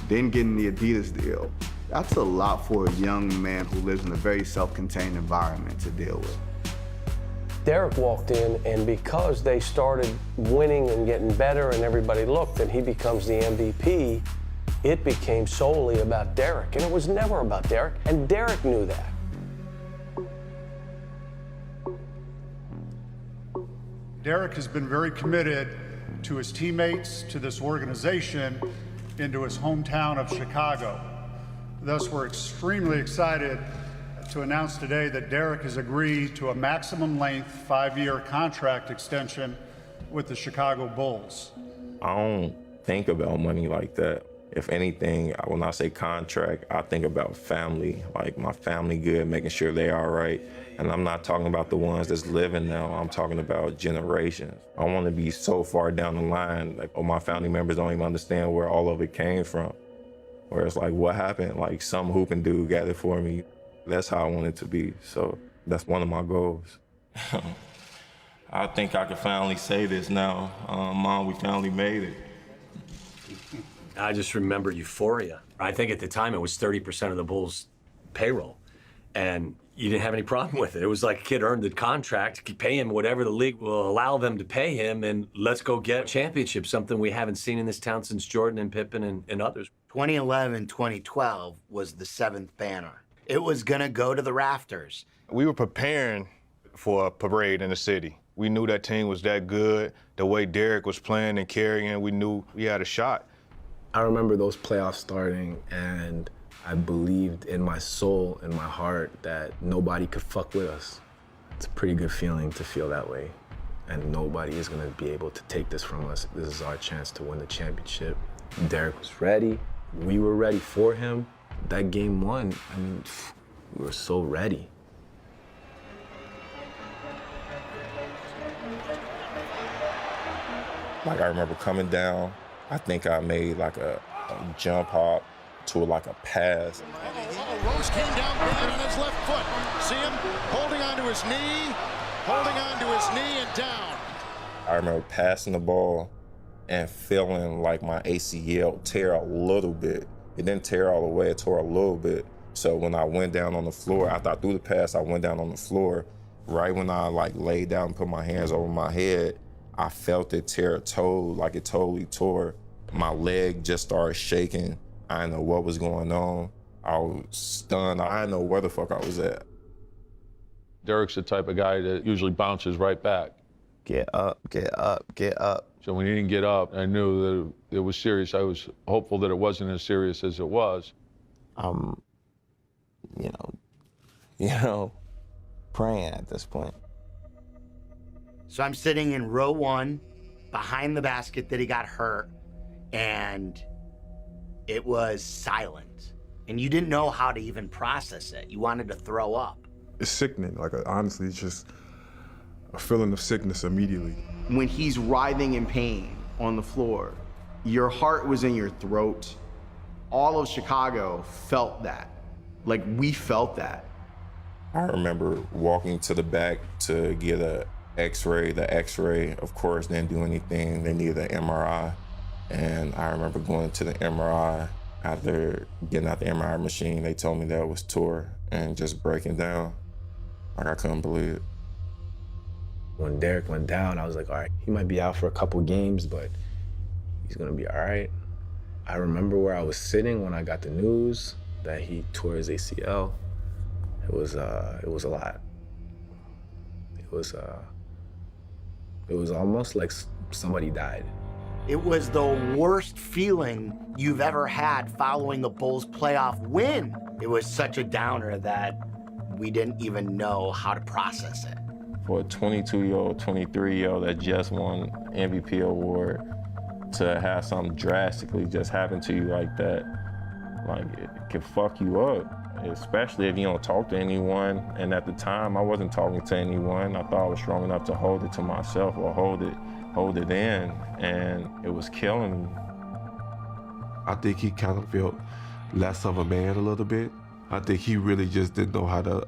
then getting the Adidas deal, that's a lot for a young man who lives in a very self-contained environment to deal with. Derrick walked in, and because they started winning and getting better and everybody looked and he becomes the MVP, it became solely about Derrick. And it was never about Derrick, and Derrick knew that. Derrick has been very committed to his teammates, to this organization, and to his hometown of Chicago. Thus, we're extremely excited to announce today that Derrick has agreed to a maximum length 5-year contract extension with the Chicago Bulls. I don't think about money like that. If anything, when I say contract, I think about family, like my family good, making sure they all right. And I'm not talking about the ones that's living now, I'm talking about generations. I want to be so far down the line, like, my family members don't even understand where all of it came from. Where it's like, what happened? Like, some hooping dude got it for me. That's how I want it to be. So that's one of my goals. I think I can finally say this now. Mom, we finally made it. I just remember euphoria. I think at the time it was 30% of the Bulls' payroll, and you didn't have any problem with it. It was like a kid earned the contract, pay him whatever the league will allow them to pay him, and let's go get a championship, something we haven't seen in this town since Jordan and Pippen and others. 2011, 2012 was the 7th banner. It was gonna go to the rafters. We were preparing for a parade in the city. We knew that team was that good. The way Derrick was playing and carrying, we knew we had a shot. I remember those playoffs starting, and I believed in my soul, in my heart, that nobody could fuck with us. It's a pretty good feeling to feel that way, and nobody is gonna be able to take this from us. This is our chance to win the championship. Derrick was ready. We were ready for him. That game one, I mean, we were so ready. Like, I remember coming down, I think I made like a jump hop to like a pass. Rose came down bad on his left foot. See him holding onto his knee, and down. I remember passing the ball and feeling like my ACL tear a little bit. It didn't tear all the way, it tore a little bit. So when I went down on the floor, after I threw the pass, I went down on the floor. Right when I like laid down and put my hands over my head, I felt it tear a toe, like it totally tore. My leg just started shaking. I didn't know what was going on. I was stunned. I didn't know where the fuck I was at. Derrick's the type of guy that usually bounces right back. Get up, get up, get up. So when he didn't get up, I knew that it was serious. I was hopeful that it wasn't as serious as it was. You know, praying at this point. So I'm sitting in row 1, behind the basket that he got hurt, and it was silent. And you didn't know how to even process it. You wanted to throw up. It's sickening. Like, honestly, it's just a feeling of sickness immediately. When he's writhing in pain on the floor, your heart was in your throat. All of Chicago felt that. Like, we felt that. I remember walking to the back to get a X-ray. The X-ray, of course, didn't do anything. They needed an MRI. And I remember going to the MRI. After getting out the MRI machine, they told me that it was tore and just breaking down. Like, I couldn't believe it. When Derrick went down, I was like, all right, he might be out for a couple games, but he's gonna be all right. I remember where I was sitting when I got the news that he tore his ACL. It was a lot. It was almost like somebody died. It was the worst feeling you've ever had following a Bulls playoff win. It was such a downer that we didn't even know how to process it. For a 22-year-old, 23-year-old that just won MVP award, to have something drastically just happen to you like that, like, it can fuck you up, especially if you don't talk to anyone. And at the time, I wasn't talking to anyone. I thought I was strong enough to hold it to myself or hold it in, and it was killing me. I think he kind of felt less of a man a little bit. I think he really just didn't know how to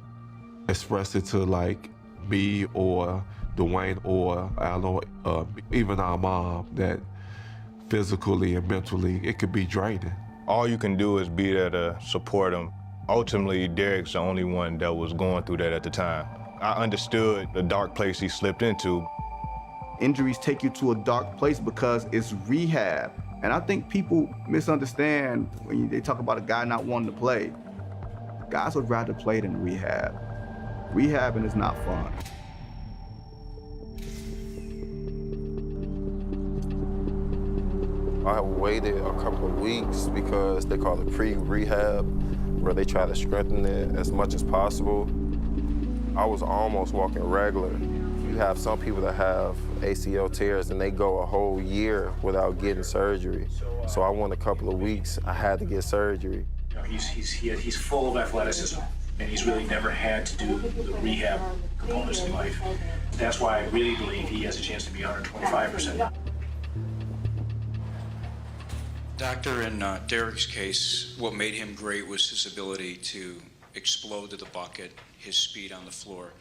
express it to, like, me or Dwayne or Alan, even our mom, that physically and mentally it could be draining. All you can do is be there to support him. Ultimately, Derrick's the only one that was going through that at the time. I understood the dark place he slipped into. Injuries take you to a dark place because it's rehab. And I think people misunderstand when they talk about a guy not wanting to play. Guys would rather play than rehab. Rehabbing is not fun. I waited a couple of weeks because they call it pre-rehab, where they try to strengthen it as much as possible. I was almost walking regular. You have some people that have ACL tears and they go a whole year without getting surgery. So I went a couple of weeks, I had to get surgery. You know, he's full of athleticism, and he's really never had to do the rehab components in life. That's why I really believe he has a chance to be 125%. Doctor, in Derrick's case, what made him great was his ability to explode to the bucket, his speed on the floor.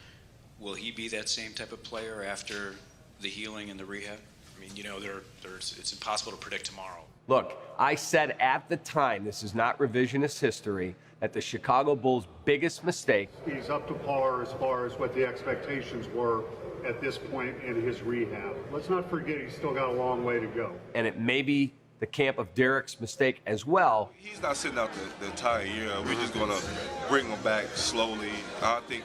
Will he be that same type of player after the healing and the rehab? I mean, you know, it's impossible to predict tomorrow. Look, I said at the time, this is not revisionist history, that the Chicago Bulls' biggest mistake. He's up to par as far as what the expectations were at this point in his rehab. Let's not forget he's still got a long way to go. And it may be the camp of Derrick's mistake as well. He's not sitting out the entire year. We're just going to bring him back slowly. I think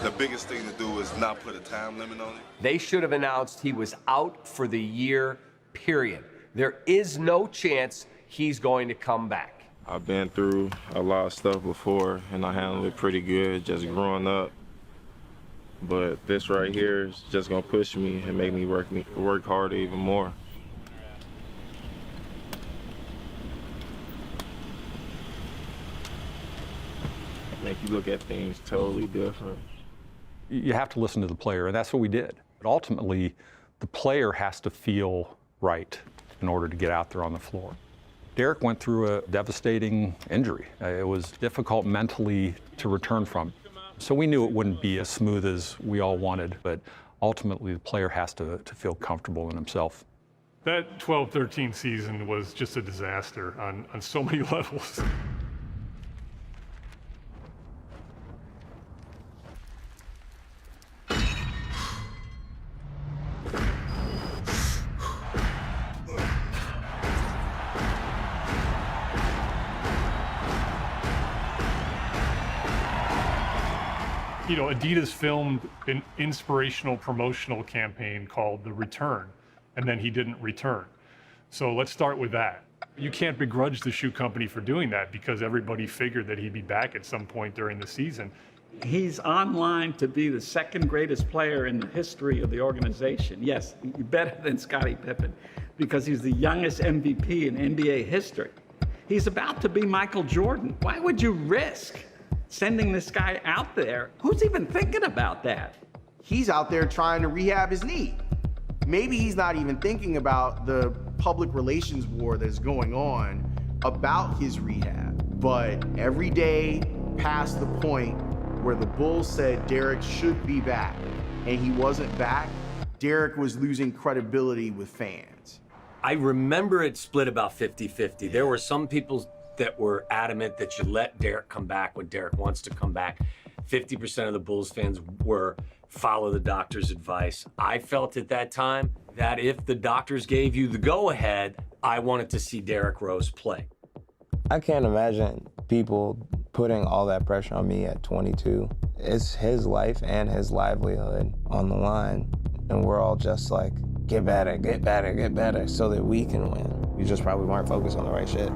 the biggest thing to do is not put a time limit on it. They should have announced he was out for the year, period. There is no chance he's going to come back. I've been through a lot of stuff before, and I handled it pretty good just growing up. But this right here is just going to push me and make me work harder even more. Make you look at things totally different. You have to listen to the player, and that's what we did. But ultimately, the player has to feel right in order to get out there on the floor. Derrick went through a devastating injury. It was difficult mentally to return from. So we knew it wouldn't be as smooth as we all wanted, but ultimately the player has to feel comfortable in himself. That 12-13 season was just a disaster on so many levels. You know, Adidas filmed an inspirational promotional campaign called The Return, and then he didn't return. So let's start with that. You can't begrudge the shoe company for doing that because everybody figured that he'd be back at some point during the season. He's on line to be the second greatest player in the history of the organization. Yes, better than Scottie Pippen, because he's the youngest MVP in NBA history. He's about to be Michael Jordan. Why would you risk sending this guy out there? Who's even thinking about that? He's out there trying to rehab his knee. Maybe he's not even thinking about the public relations war that's going on about his rehab. But every day past the point where the Bulls said Derrick should be back and he wasn't back, Derrick was losing credibility with fans. I remember it split about 50-50. There were some people that were adamant that you let Derrick come back when Derrick wants to come back. 50% of the Bulls fans were follow the doctor's advice. I felt at that time that if the doctors gave you the go-ahead, I wanted to see Derrick Rose play. I can't imagine people putting all that pressure on me at 22. It's his life and his livelihood on the line, and we're all just like, get better, get better, get better, so that we can win. We just probably weren't focused on the right shit.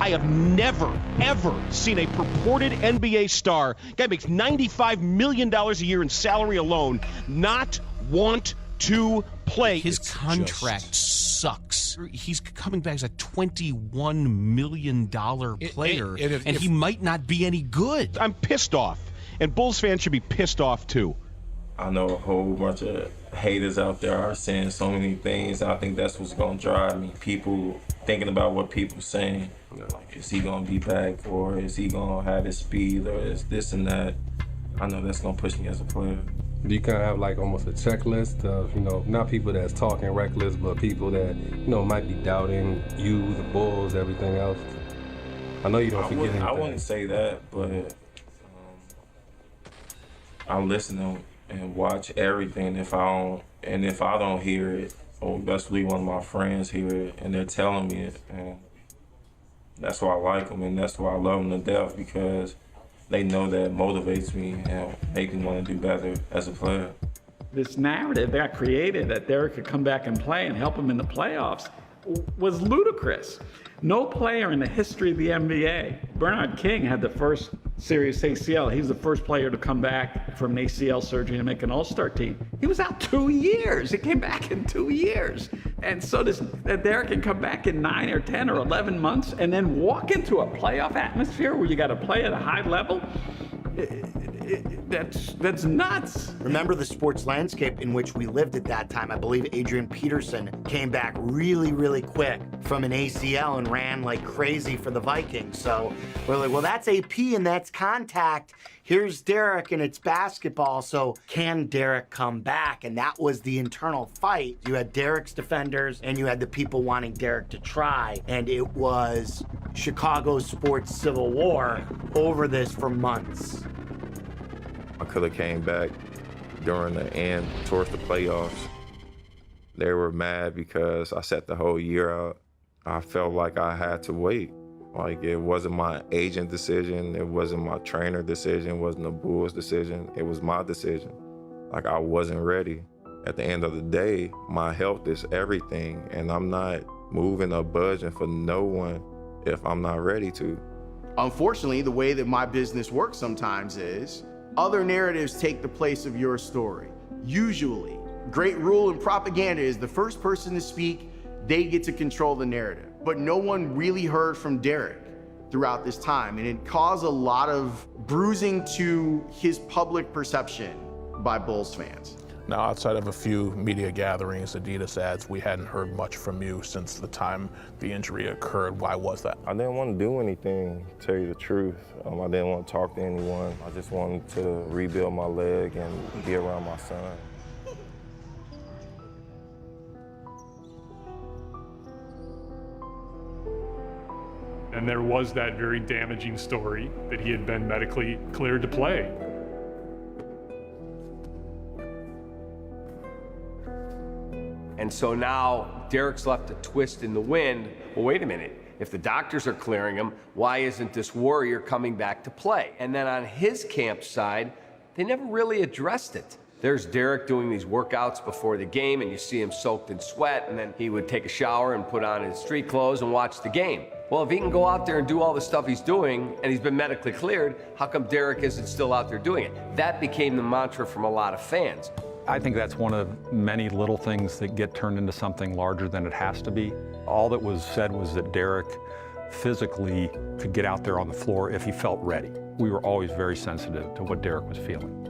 I have never, ever seen a purported NBA star, guy makes $95 million a year in salary alone, not want to play. His contract sucks. He's coming back as a $21 million player, and he might not be any good. I'm pissed off, and Bulls fans should be pissed off too. I know a whole bunch of haters out there are saying so many things. I think that's what's gonna drive me. People thinking about what people saying. Like, is he gonna be back, or is he gonna have his speed, or is this and that? I know that's gonna push me as a player. Do you kind of have like almost a checklist of, you know, not people that's talking reckless, but people that, you know, might be doubting you, the Bulls, everything else? I know you don't forget anything. I wouldn't say that, but I listen and watch everything. If I don't hear it, or best believe one of my friends hear it, and they're telling me it, and that's why I like them, and that's why I love them to death, because they know that motivates me and make me want to do better as a player. This narrative that got created that Derrick could come back and play and help him in the playoffs was ludicrous. No player in the history of the NBA. Bernard King had the first serious ACL. He's the first player to come back from an ACL surgery and make an All-Star team. He was out 2 years. He came back in 2 years. And so Derrick can come back in 9 or 10 or 11 months and then walk into a playoff atmosphere where you got to play at a high level. That's nuts. Remember the sports landscape in which we lived at that time. I believe Adrian Peterson came back really, really quick from an ACL and ran like crazy for the Vikings. So we're like, well, that's AP and that's contact. Here's Derrick and it's basketball. So can Derrick come back? And that was the internal fight. You had Derrick's defenders and you had the people wanting Derrick to try. And it was Chicago's sports civil war over this for months. I could have came back during the end, towards the playoffs. They were mad because I set the whole year out. I felt like I had to wait. Like, it wasn't my agent decision, it wasn't my trainer decision, it wasn't the Bulls' decision, it was my decision. Like, I wasn't ready. At the end of the day, my health is everything, and I'm not moving or budging for no one if I'm not ready to. Unfortunately, the way that my business works sometimes is other narratives take the place of your story. Usually, great rule in propaganda is the first person to speak, they get to control the narrative. But no one really heard from Derrick throughout this time, and it caused a lot of bruising to his public perception by Bulls fans. Now, outside of a few media gatherings, Adidas ads, we hadn't heard much from you since the time the injury occurred. Why was that? I didn't want to do anything, to tell you the truth. I didn't want to talk to anyone. I just wanted to rebuild my leg and be around my son. And there was that very damaging story that he had been medically cleared to play. And so now Derrick's left a twist in the wind. Well, wait a minute. If the doctors are clearing him, why isn't this warrior coming back to play? And then on his camp side, they never really addressed it. There's Derrick doing these workouts before the game, and you see him soaked in sweat, and then he would take a shower and put on his street clothes and watch the game. Well, if he can go out there and do all the stuff he's doing, and he's been medically cleared, how come Derrick isn't still out there doing it? That became the mantra from a lot of fans. I think that's one of many little things that get turned into something larger than it has to be. All that was said was that Derrick physically could get out there on the floor if he felt ready. We were always very sensitive to what Derrick was feeling.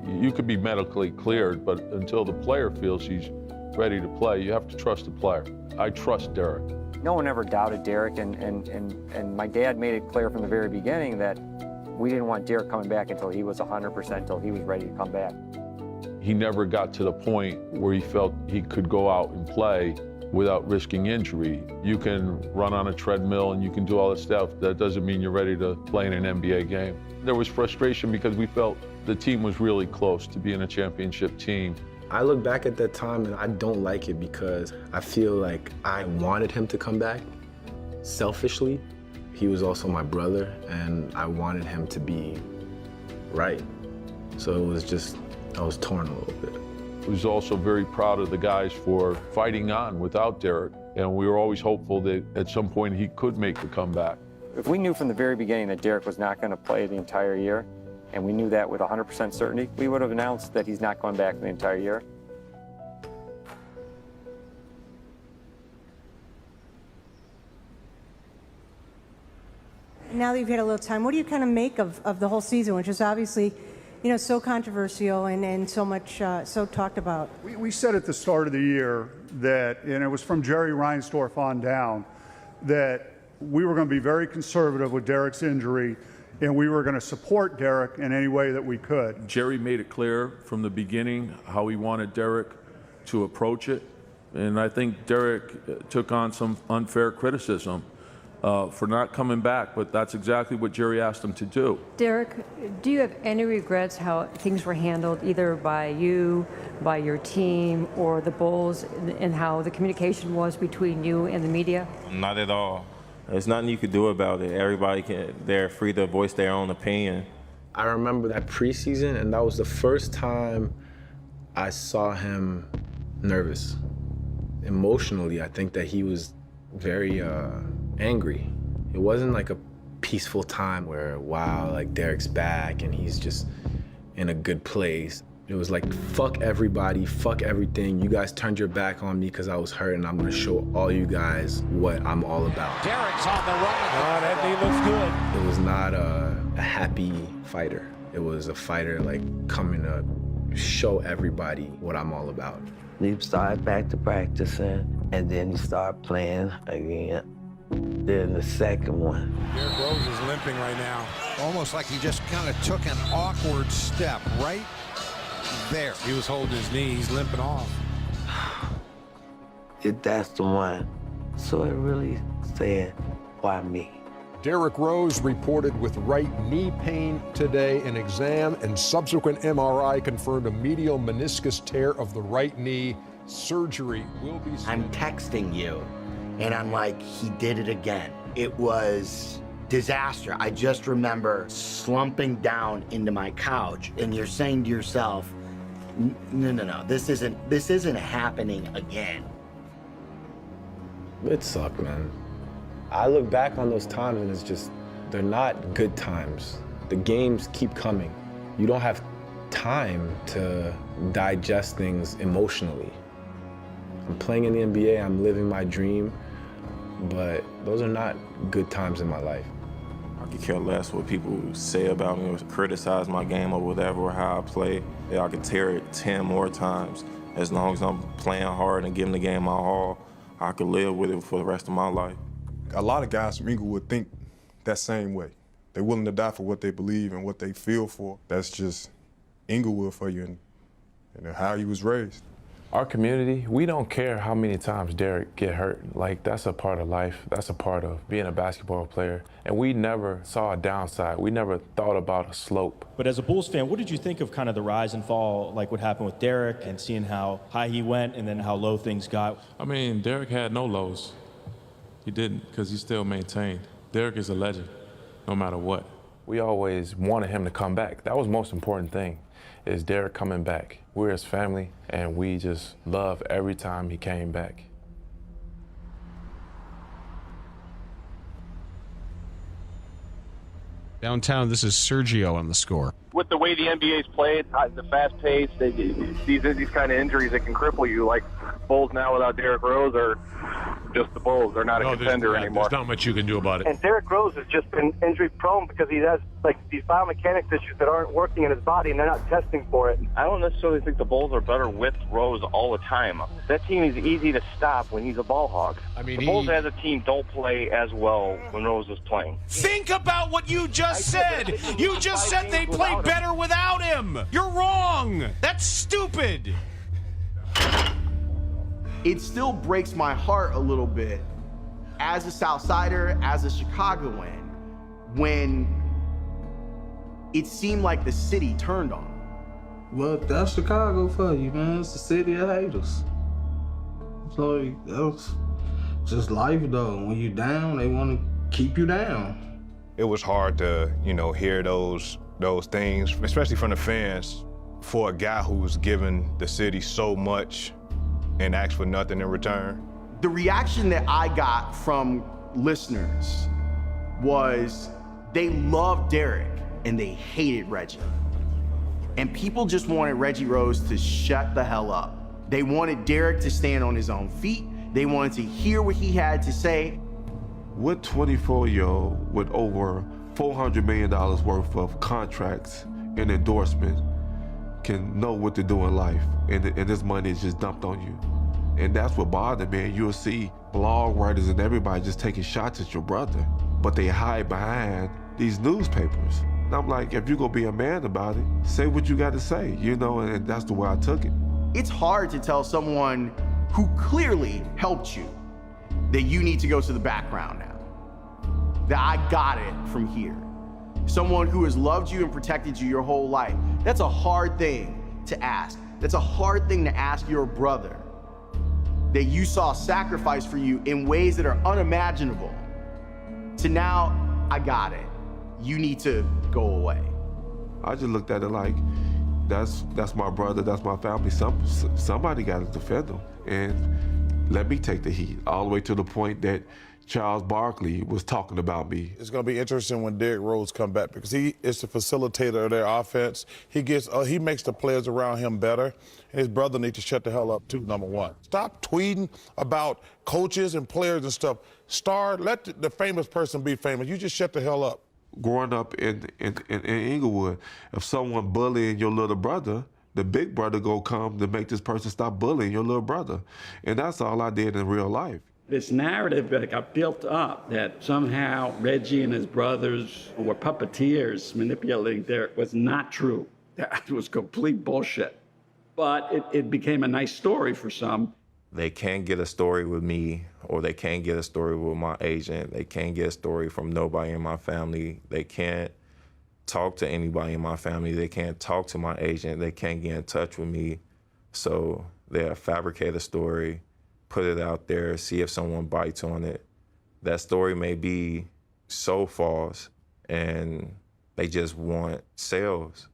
You could be medically cleared, but until the player feels he's ready to play, you have to trust the player. I trust Derrick. No one ever doubted Derrick, and my dad made it clear from the very beginning that we didn't want Derrick coming back until he was 100%, until he was ready to come back. He never got to the point where he felt he could go out and play without risking injury. You can run on a treadmill and you can do all this stuff. That doesn't mean you're ready to play in an NBA game. There was frustration because we felt the team was really close to being a championship team. I look back at that time and I don't like it because I feel like I wanted him to come back selfishly. He was also my brother and I wanted him to be right. So it was just, I was torn a little bit. I was also very proud of the guys for fighting on without Derrick, and we were always hopeful that at some point he could make the comeback. If we knew from the very beginning that Derrick was not going to play the entire year, and we knew that with 100% certainty, we would have announced that he's not going back the entire year. Now that you've had a little time, what do you kind of make of the whole season, which is obviously, you know, so controversial and so much, so talked about? We said at the start of the year that, and it was from Jerry Reinsdorf on down, that we were going to be very conservative with Derrick's injury, and we were going to support Derrick in any way that we could. Jerry made it clear from the beginning how he wanted Derrick to approach it, and I think Derrick took on some unfair criticism. for not coming back, but that's exactly what Jerry asked him to do. Derrick, do you have any regrets how things were handled, either by you, by your team, or the Bulls, and how the communication was between you and the media? Not at all. There's nothing you could do about it. They're free to voice their own opinion. I remember that preseason, and that was the first time I saw him nervous. Emotionally, I think that he was very angry. It wasn't like a peaceful time where, wow, like Derrick's back and he's just in a good place. It was like, fuck everybody, fuck everything. You guys turned your back on me because I was hurt, and I'm gonna show all you guys what I'm all about. Derrick's on the run. Oh, that knee looks good. It was not a happy fighter. It was a fighter like coming to show everybody what I'm all about. He started back to practicing, and then he started playing again. Then the second one. Derrick Rose is limping right now. Almost like he just kind of took an awkward step right there. He was holding his knee. He's limping off. That's the one. So it really said, why me? Derrick Rose reported with right knee pain today. An exam and subsequent MRI confirmed a medial meniscus tear of the right knee. Surgery will be soon. I'm texting you, and I'm like, he did it again. It was disaster. I just remember slumping down into my couch, and you're saying to yourself, no, this isn't happening again. It sucked, man. I look back on those times and it's just, they're not good times. The games keep coming. You don't have time to digest things emotionally. I'm playing in the NBA, I'm living my dream, but those are not good times in my life. I could care less what people say about me or criticize my game or whatever, or how I play. I could tear it 10 more times. As long as I'm playing hard and giving the game my all, I could live with it for the rest of my life. A lot of guys from Inglewood think that same way. They're willing to die for what they believe and what they feel for. That's just Inglewood for you and how you was raised. Our community, we don't care how many times Derrick get hurt. Like, that's a part of life. That's a part of being a basketball player. And we never saw a downside. We never thought about a slope. But as a Bulls fan, what did you think of kind of the rise and fall, like what happened with Derrick, and seeing how high he went and then how low things got? I mean, Derrick had no lows. He didn't, because he still maintained. Derrick is a legend, no matter what. We always wanted him to come back. That was the most important thing, is Derrick coming back. We're his family, and we just love every time he came back. Downtown, this is Sergio on the score. With the way the NBA's played, the fast pace, these kind of injuries that can cripple you, like Bulls now without Derrick Rose are just the Bulls. They're not a contender anymore. There's not much you can do about it. And Derrick Rose has just been injury prone because he has like these biomechanics issues that aren't working in his body, and they're not testing for it. I don't necessarily think the Bulls are better with Rose all the time. That team is easy to stop when he's a ball hog. I mean, the Bulls as a team don't play as well when Rose is playing. Think about what you just said. You just said they play better without him. You're wrong. That's stupid. It still breaks my heart a little bit as a Southsider, as a Chicagoan, when it seemed like the city turned on him. Well, that's Chicago for you, man. It's the city of haters. So that's just life, though. When you're down, they want to keep you down. It was hard to, hear those things, especially from the fans, for a guy who was giving the city so much and asked for nothing in return. The reaction that I got from listeners was they loved Derrick and they hated Reggie. And people just wanted Reggie Rose to shut the hell up. They wanted Derrick to stand on his own feet. They wanted to hear what he had to say. What 24-year-old with over $400 million worth of contracts and endorsements can know what to do in life, and this money is just dumped on you? And that's what bothered me. And you'll see blog writers and everybody just taking shots at your brother, but they hide behind these newspapers. And I'm like, if you're gonna be a man about it, say what you got to say, and that's the way I took it. It's hard to tell someone who clearly helped you that you need to go to the background now. that I got it from here. Someone who has loved you and protected you your whole life. That's a hard thing to ask. That's a hard thing to ask your brother, that you saw sacrifice for you in ways that are unimaginable. To now, I got it. You need to go away. I just looked at it like, that's my brother, that's my family. Somebody got to defend him. And let me take the heat, all the way to the point that Charles Barkley was talking about me. It's going to be interesting when Derrick Rose come back because he is the facilitator of their offense. He makes the players around him better. And his brother needs to shut the hell up too, number one. Stop tweeting about coaches and players and stuff. Let the famous person be famous. You just shut the hell up. Growing up in Inglewood, if someone bullying your little brother, the big brother go come to make this person stop bullying your little brother. And that's all I did in real life. This narrative that got built up that somehow Reggie and his brothers were puppeteers manipulating Derrick was not true. That was complete bullshit. But it became a nice story for some. They can't get a story with me, or they can't get a story with my agent. They can't get a story from nobody in my family. They can't talk to anybody in my family. They can't talk to my agent. They can't get in touch with me. So they'll fabricate a story, put it out there, see if someone bites on it. That story may be so false, and they just want sales.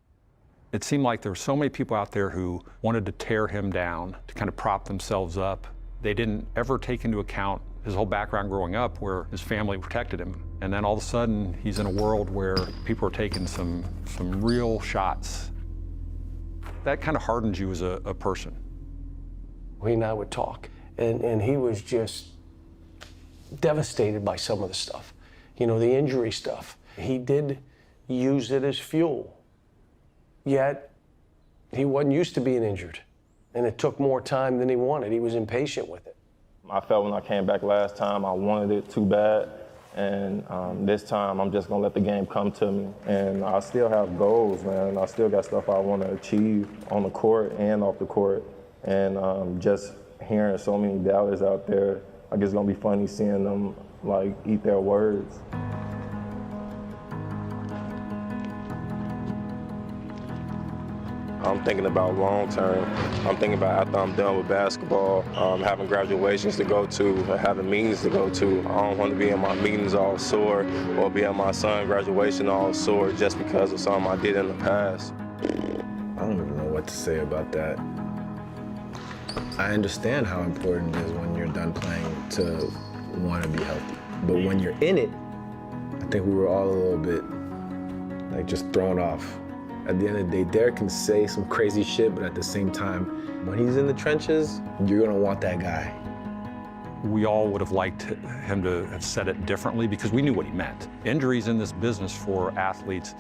It seemed like there were so many people out there who wanted to tear him down, to kind of prop themselves up. They didn't ever take into account his whole background growing up, where his family protected him. And then all of a sudden, he's in a world where people are taking some real shots. That kind of hardens you as a person. He and I would talk, and he was just devastated by some of the stuff. You know, the injury stuff. He did use it as fuel. Yet, he wasn't used to being injured, and it took more time than he wanted. He was impatient with it. I felt when I came back last time, I wanted it too bad, and this time I'm just gonna let the game come to me. And I still have goals, man. I still got stuff I wanna achieve on the court and off the court. And just hearing so many doubters out there, I guess it's gonna be funny seeing them like eat their words. I'm thinking about long term. I'm thinking about after I'm done with basketball, having graduations to go to, having meetings to go to. I don't want to be in my meetings all sore or be at my son's graduation all sore just because of something I did in the past. I don't even know what to say about that. I understand how important it is when you're done playing to want to be healthy. But when you're in it, I think we were all a little bit like just thrown off. At the end of the day, Derrick can say some crazy shit, but at the same time, when he's in the trenches, you're gonna want that guy. We all would have liked him to have said it differently because we knew what he meant. Injuries in this business for athletes,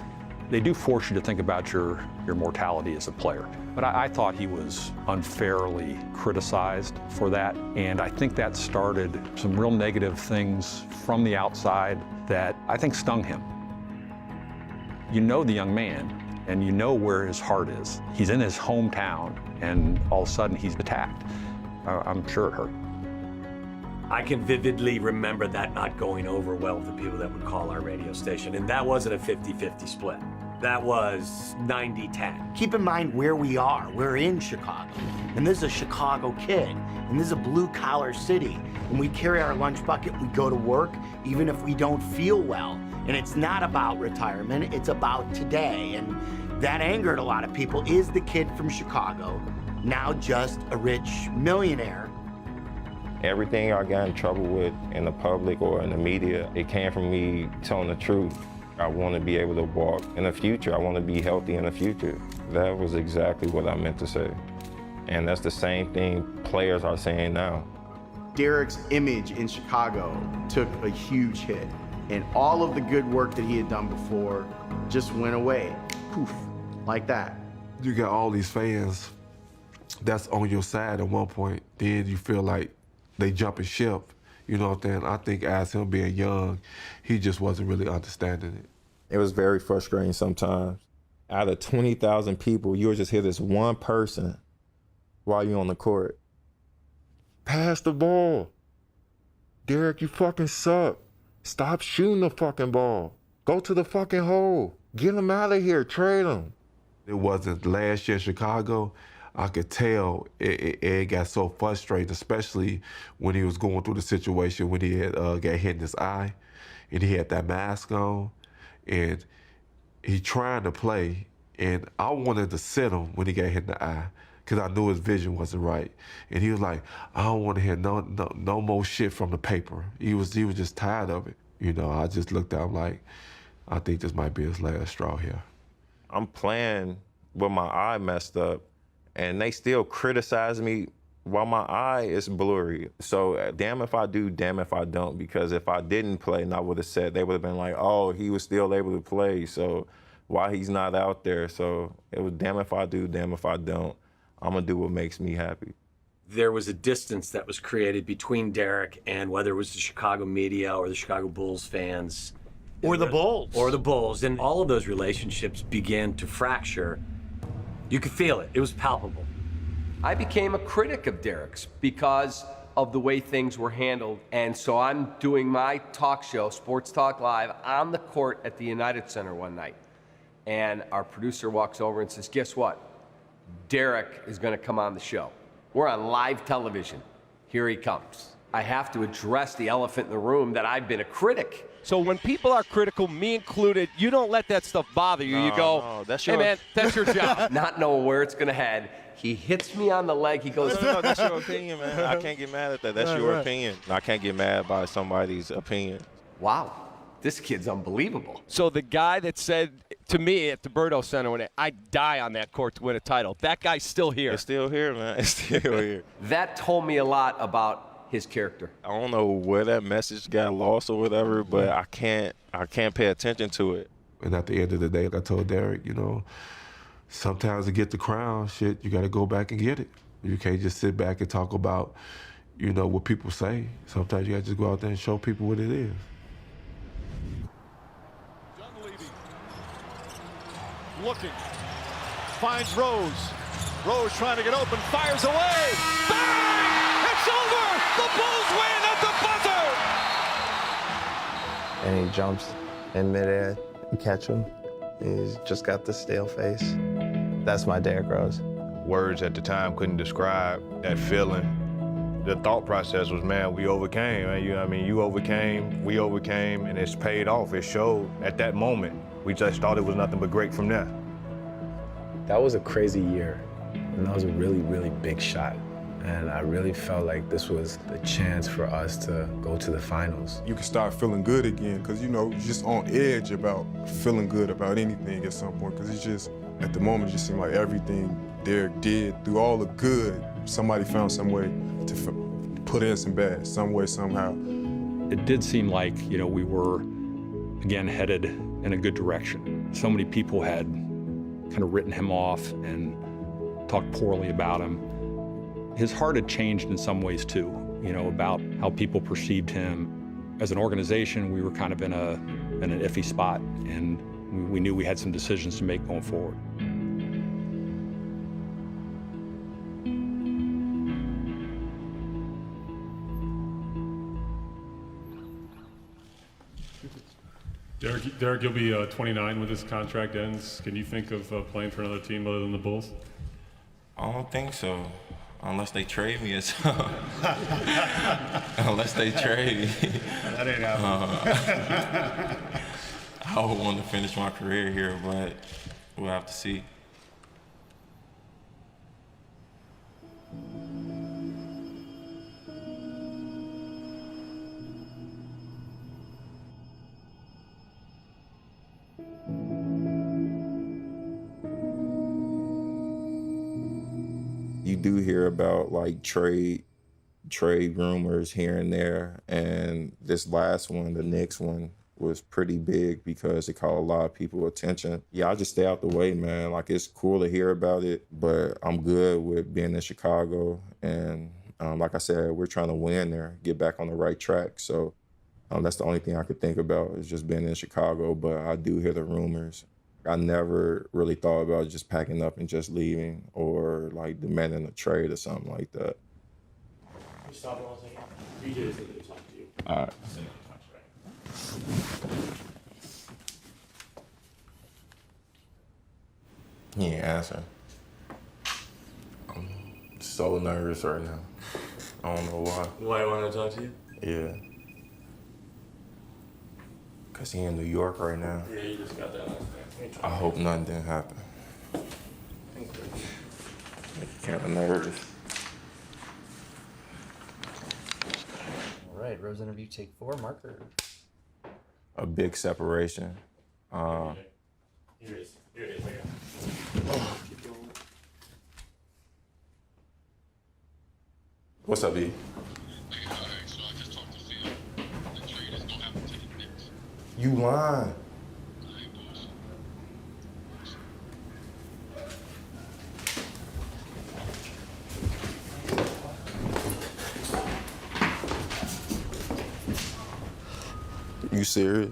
they do force you to think about your mortality as a player. But I thought he was unfairly criticized for that, and I think that started some real negative things from the outside that I think stung him. You know the young man, and you know where his heart is. He's in his hometown, and all of a sudden he's attacked. I'm sure it hurt. I can vividly remember that not going over well with the people that would call our radio station, and that wasn't a 50-50 split. That was 90-10. Keep in mind where we are. We're in Chicago, and this is a Chicago kid, and this is a blue-collar city. When we carry our lunch bucket, we go to work, even if we don't feel well. And it's not about retirement, it's about today. And that angered a lot of people. Is the kid from Chicago now just a rich millionaire? Everything I got in trouble with in the public or in the media, it came from me telling the truth. I want to be able to walk in the future. I want to be healthy in the future. That was exactly what I meant to say. And that's the same thing players are saying now. Derrick's image in Chicago took a huge hit, and all of the good work that he had done before just went away, poof, like that. You got all these fans that's on your side at one point, then you feel like they jumping ship. You know what I'm saying? I think as him being young, he just wasn't really understanding it. It was very frustrating sometimes. Out of 20,000 people, you would just hear this one person while you're on the court. Pass the ball. Derrick, you fucking suck. Stop shooting the fucking ball. Go to the fucking hole. Get him out of here. Trade him. It wasn't last year in Chicago. I could tell it got so frustrated, especially when he was going through the situation when he had got hit in his eye and he had that mask on and he trying to play and I wanted to sit him when he got hit in the eye because I knew his vision wasn't right. And he was like, I don't want to hear no more shit from the paper. He was just tired of it. You know, I just looked at him like, I think this might be his last straw here. I'm playing with my eye messed up, and they still criticize me while my eye is blurry. So damn if I do, damn if I don't, because if I didn't play and I would have said, they would have been like, oh, he was still able to play, so why he's not out there? So it was damn if I do, damn if I don't. I'm gonna do what makes me happy. There was a distance that was created between Derrick and whether it was the Chicago media or the Chicago Bulls fans. Or the Bulls. Or the Bulls. And all of those relationships began to fracture. You could feel it. It was palpable. I became a critic of Derrick's because of the way things were handled. And so I'm doing my talk show, Sports Talk Live, on the court at the United Center one night. And our producer walks over and says, guess what? Derrick is going to come on the show. We're on live television. Here he comes. I have to address the elephant in the room that I've been a critic. So when people are critical, me included, you don't let that stuff bother you. You go, hey, man, that's your job. Not knowing where it's going to head. He hits me on the leg. He goes, No, that's your opinion, man. I can't get mad at that. That's your opinion. I can't get mad by somebody's opinion. Wow, this kid's unbelievable. So the guy that said to me at the Berto Center, when I'd die on that court to win a title, that guy's still here. It's still here, man. It's still here. That told me a lot about his character. I don't know where that message got lost or whatever, but I can't pay attention to it. And at the end of the day, like I told Derrick, you know, sometimes to get the crown, shit, you got to go back and get it. You can't just sit back and talk about, you know, what people say. Sometimes you got to just go out there and show people what it is. Looking, finds Rose. Rose trying to get open, fires away. Bang! It's over! The Bulls win at the buzzer! And he jumps in midair, you catch him. He's just got the stale face. That's my Derrick Rose. Words at the time couldn't describe that feeling. The thought process was, man, we overcame. Man. You know what I mean? You overcame, we overcame, and it's paid off. It showed at that moment. We just thought it was nothing but great from there. That was a crazy year, and that was a really, really big shot. And I really felt like this was the chance for us to go to the finals. You can start feeling good again, because, you know, you're just on edge about feeling good about anything at some point, because it's just, at the moment, it just seemed like everything Derrick did, through all the good, somebody found some way to put in some bad, some way, somehow. It did seem like, you know, we were, again, headed in a good direction. So many people had kind of written him off and talked poorly about him. His heart had changed in some ways too, you know, about how people perceived him. As an organization, we were kind of in an iffy spot, and we knew we had some decisions to make going forward. Derrick, you'll be 29 when this contract ends. Can you think of playing for another team other than the Bulls? I don't think so, unless they trade me or something. Unless they trade me. That ain't happening. I would want to finish my career here, but we'll have to see. You do hear about like trade rumors here and there, and this last one, the Knicks one, was pretty big because it caught a lot of people attention. Yeah, I just stay out the way, man. Like, it's cool to hear about it, but I'm good with being in Chicago, and like I said, we're trying to win there, get back on the right track. So that's the only thing I could think about is just being in Chicago, but I do hear the rumors. I never really thought about just packing up and just leaving or like demanding a trade or something like that. All right. He ain't answering. I'm so nervous right now. I don't know why. Why you want to talk to you? Yeah. Cause he in New York right now. Yeah, you just got that last night. I hope nothing didn't happen. Kind of nervous. All right, Rose interview take 4, marker. A big separation. Here it is. Here it is. I got it. What's up, E? You lying. You serious?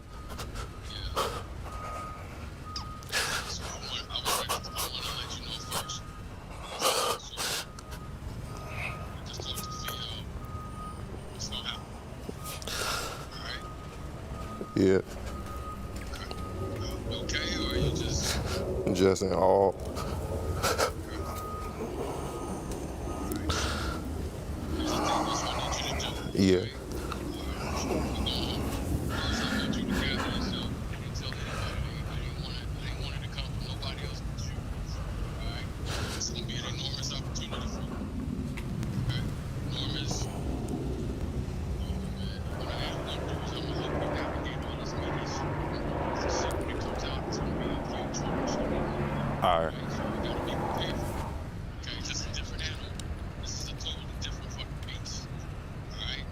Yeah. Okay, or you just in awe? Yeah. All right.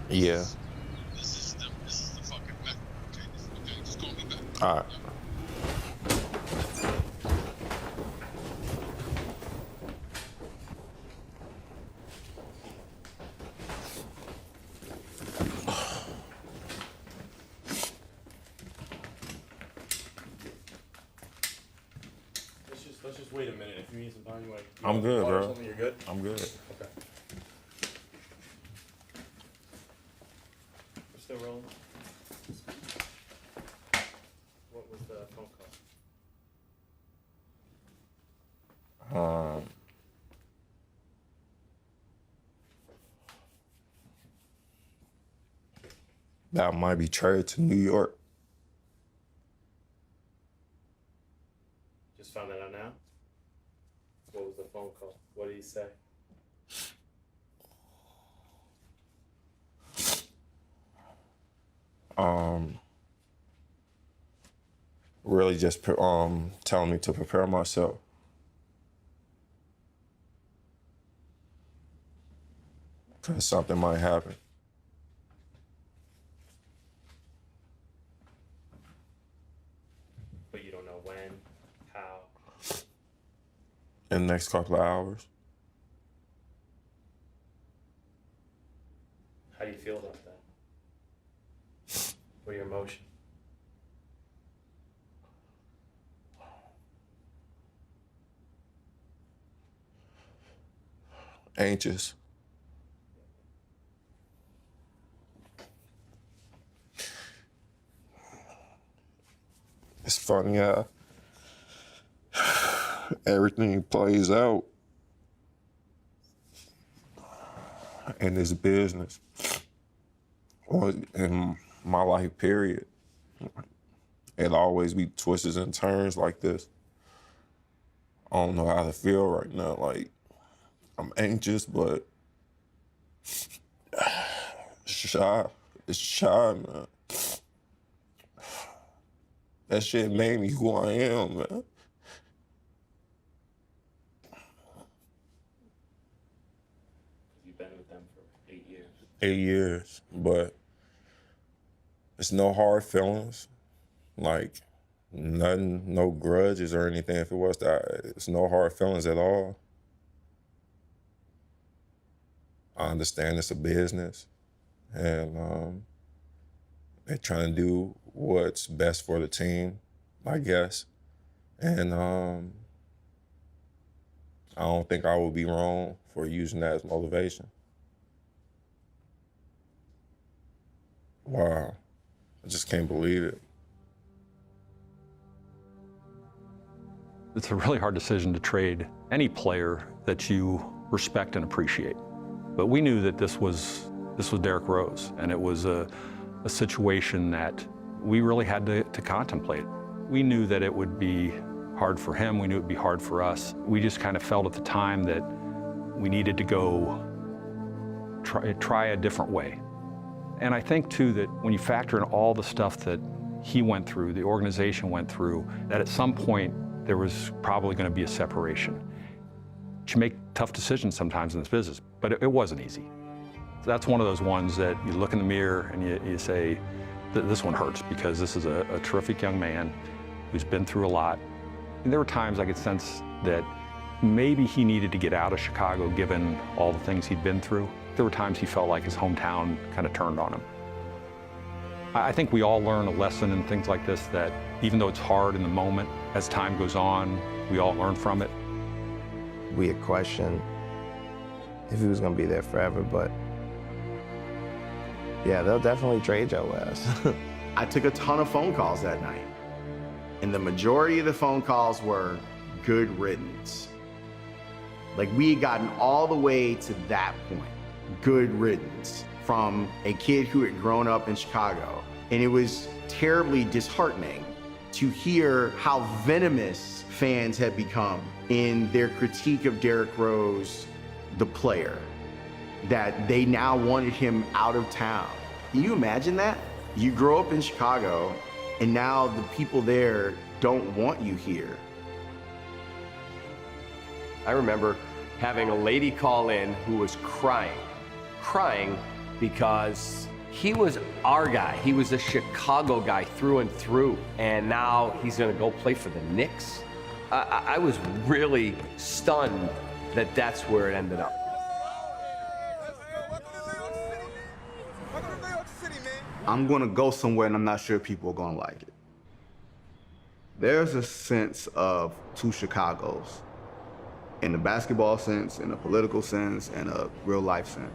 Yeah. All right. Let's just wait a minute. If you need some time, you want. I'm good, water or bro. something, you're good. I'm good. Okay. We're still rolling. What was the phone call? That I might be traded to New York. Just found that out now. What was the phone call? What did he say? Really just telling me to prepare myself. Cause something might happen. But you don't know when, how. In the next couple of hours. How do you feel about that? What are your emotions? Anxious. It's funny how everything plays out in this business or in my life, period. It'll always be twists and turns like this. I don't know how to feel right now. Like, I'm anxious, but shy. It's shy, man. That shit made me who I am, man. You've been with them for 8 years. 8 years, but it's no hard feelings. Like, nothing, no grudges or anything. If it was that, it's no hard feelings at all. I understand it's a business, and they're trying to do what's best for the team, I guess. And I don't think I would be wrong for using that as motivation. Wow, I just can't believe it. It's a really hard decision to trade any player that you respect and appreciate. But we knew that this was Derrick Rose, and it was a situation that we really had to contemplate. We knew that it would be hard for him. We knew it would be hard for us. We just kind of felt at the time that we needed to go try a different way. And I think, too, that when you factor in all the stuff that he went through, the organization went through, that at some point there was probably going to be a separation. You make tough decisions sometimes in this business, but it wasn't easy. So that's one of those ones that you look in the mirror and you say, this one hurts, because this is a terrific young man who's been through a lot. And there were times I could sense that maybe he needed to get out of Chicago given all the things he'd been through. There were times he felt like his hometown kind of turned on him. I think we all learn a lesson in things like this, that even though it's hard in the moment, as time goes on, we all learn from it. We had questioned if he was going to be there forever, but yeah, they'll definitely trade your ass. I took a ton of phone calls that night, and the majority of the phone calls were good riddance. Like, we had gotten all the way to that point, good riddance, from a kid who had grown up in Chicago. And it was terribly disheartening to hear how venomous fans had become in their critique of Derrick Rose, the player, that they now wanted him out of town. Can you imagine that? You grow up in Chicago, and now the people there don't want you here. I remember having a lady call in who was crying because he was our guy. He was a Chicago guy through and through, and now he's gonna go play for the Knicks. I was really stunned that that's where it ended up. I'm gonna go somewhere and I'm not sure people are gonna like it. There's a sense of two Chicagos, in the basketball sense, in a political sense, and a real life sense.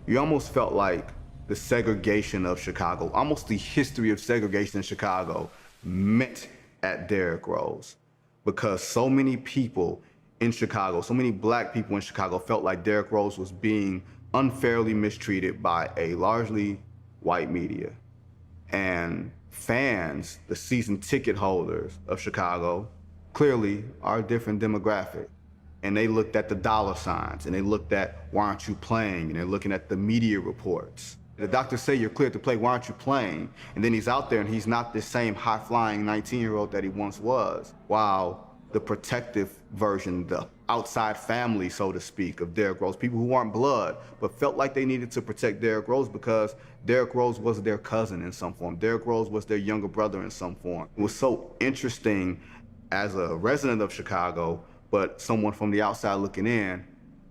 You almost felt like the segregation of Chicago, almost the history of segregation in Chicago, met at Derrick Rose, because so many people in Chicago, so many black people in Chicago felt like Derrick Rose was being unfairly mistreated by a largely white media. And fans, the season ticket holders of Chicago, clearly are a different demographic. And they looked at the dollar signs, and they looked at, why aren't you playing? And they're looking at the media reports. The doctors say you're cleared to play, why aren't you playing? And then he's out there and he's not the same high-flying 19-year-old that he once was. While the protective version, the outside family, so to speak, of Derrick Rose, people who aren't blood, but felt like they needed to protect Derrick Rose because Derrick Rose was their cousin in some form. Derrick Rose was their younger brother in some form. It was so interesting as a resident of Chicago, but someone from the outside looking in,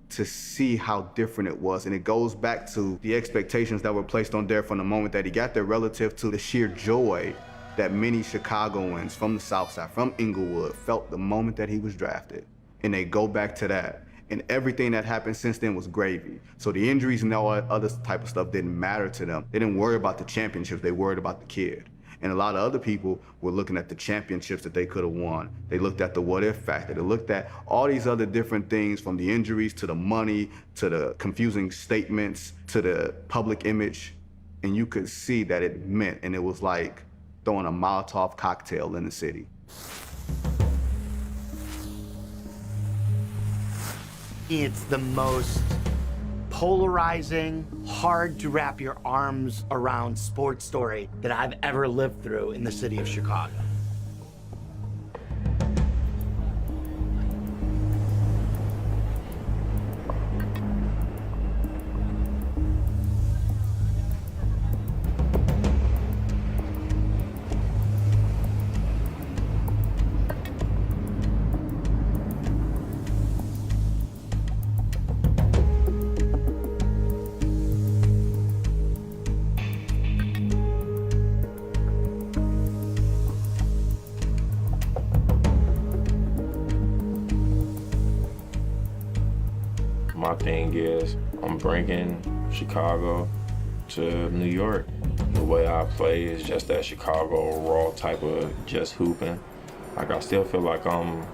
to see how different it was. And it goes back to the expectations that were placed on Derrick from the moment that he got there relative to the sheer joy that many Chicagoans from the South Side, from Inglewood, felt the moment that he was drafted. And they go back to that. And everything that happened since then was gravy. So the injuries and all that other type of stuff didn't matter to them. They didn't worry about the championships, they worried about the kid. And a lot of other people were looking at the championships that they could have won. They looked at the what-if factor. They looked at all these other different things, from the injuries to the money, to the confusing statements, to the public image. And you could see that it meant, and it was like throwing a Molotov cocktail in the city. It's the most polarizing, hard to wrap your arms around sports story that I've ever lived through in the city of Chicago. My thing is, I'm bringing Chicago to New York. The way I play is just that Chicago raw type of just hooping. Like, I still feel like I'm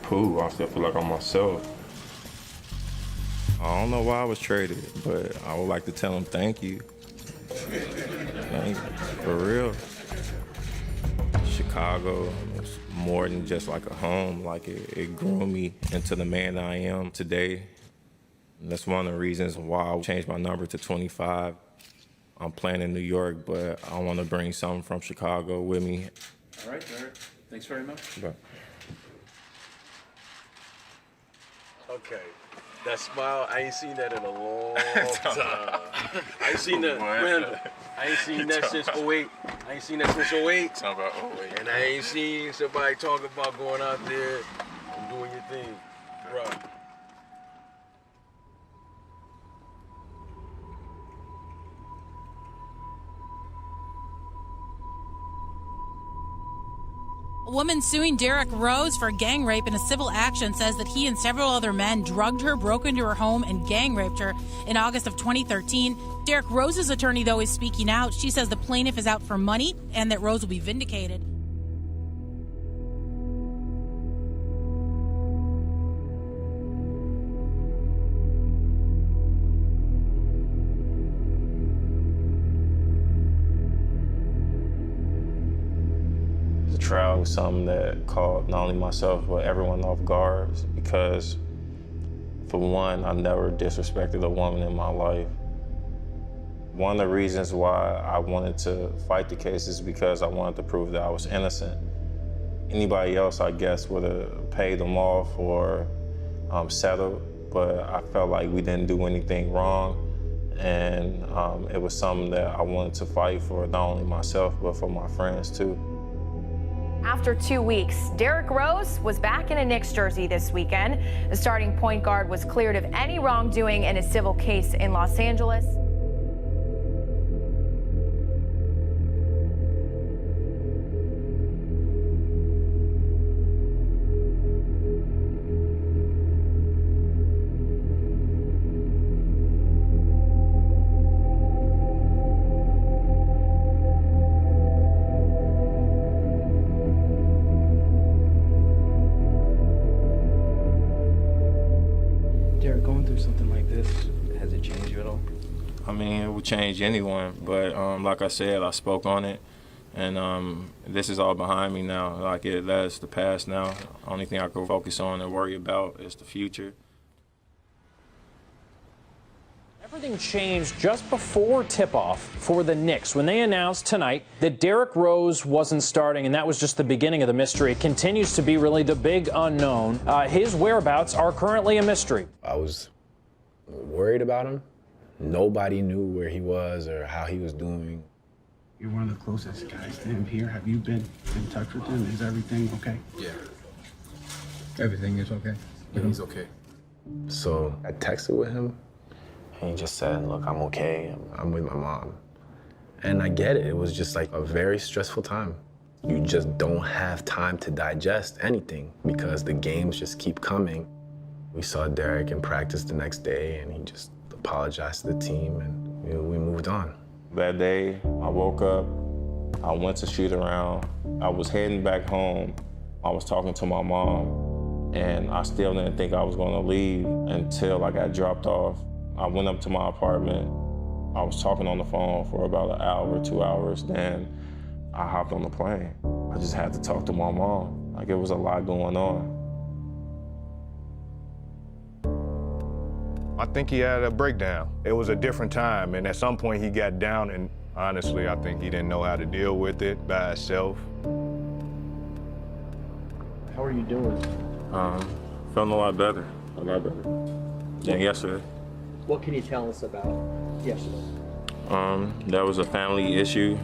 Pooh. I still feel like I'm myself. I don't know why I was traded, but I would like to tell him thank you. Thank you, for real. Chicago was more than just like a home. Like it grew me into the man I am today. And that's one of the reasons why I changed my number to 25. I'm playing in New York, but I want to bring something from Chicago with me. All right, Derrick. Thanks very much. But Okay. That smile, I ain't seen that in a long time. I ain't seen that, Randall. I ain't seen that since 08. I ain't seen that since 08. Talking about 08. And I ain't seen somebody talking about going out there and doing your thing. Right. A woman suing Derrick Rose for gang rape in a civil action says that he and several other men drugged her, broke into her home, and gang raped her in August of 2013. Derrick Rose's attorney, though, is speaking out. She says the plaintiff is out for money and that Rose will be vindicated. the trial was something that caught not only myself, but everyone off guard because, for one, I never disrespected a woman in my life. One of the reasons why I wanted to fight the case is because I wanted to prove that I was innocent. Anybody else, I guess, would have paid them off or settled, but I felt like we didn't do anything wrong, and it was something that I wanted to fight for, not only myself, but for my friends, too. After 2 weeks, Derrick Rose was back in a Knicks jersey this weekend. The starting point guard was cleared of any wrongdoing in a civil case in Los Angeles. Derrick, going through something like this, has it changed you at all? I mean, it would change anyone, but like I said, I spoke on it, and this is all behind me now. Like, that's the past now. Only thing I can focus on and worry about is the future. Everything changed just before tip-off for the Knicks when they announced tonight that Derrick Rose wasn't starting, and that was just the beginning of the mystery. It continues to be really the big unknown. His whereabouts are currently a mystery. I was worried about him. Nobody knew where he was or how he was doing. You're one of the closest guys to him here. Have you been in touch with him? Is everything okay? Yeah. Everything is okay? Yeah, he's okay. So I texted with him, and he just said, look, I'm okay. I'm with my mom. And I get it. It was just like a very stressful time. You just don't have time to digest anything because the games just keep coming. We saw Derrick in practice the next day, and he just apologized to the team, and we moved on. That day, I woke up, I went to shoot around, I was heading back home, I was talking to my mom, and I still didn't think I was gonna leave until I got dropped off. I went up to my apartment, I was talking on the phone for about an hour, 2 hours, then I hopped on the plane. I just had to talk to my mom. Like, it was a lot going on. I think he had a breakdown. It was a different time, and at some point he got down, and honestly, I think he didn't know how to deal with it by himself. How are you doing? Feeling a lot better than yesterday. What can you tell us about yesterday? That was a family issue.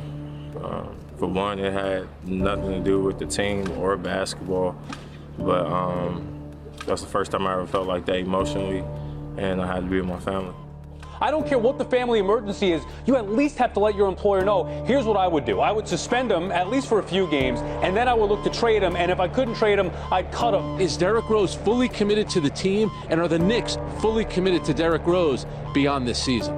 For one, it had nothing to do with the team or basketball, but that's the first time I ever felt like that emotionally, and I had to be with my family. I don't care what the family emergency is, you at least have to let your employer know. Here's what I would do. I would suspend him, at least for a few games, and then I would look to trade him, and if I couldn't trade him, I'd cut him. Is Derrick Rose fully committed to the team, and are the Knicks fully committed to Derrick Rose beyond this season?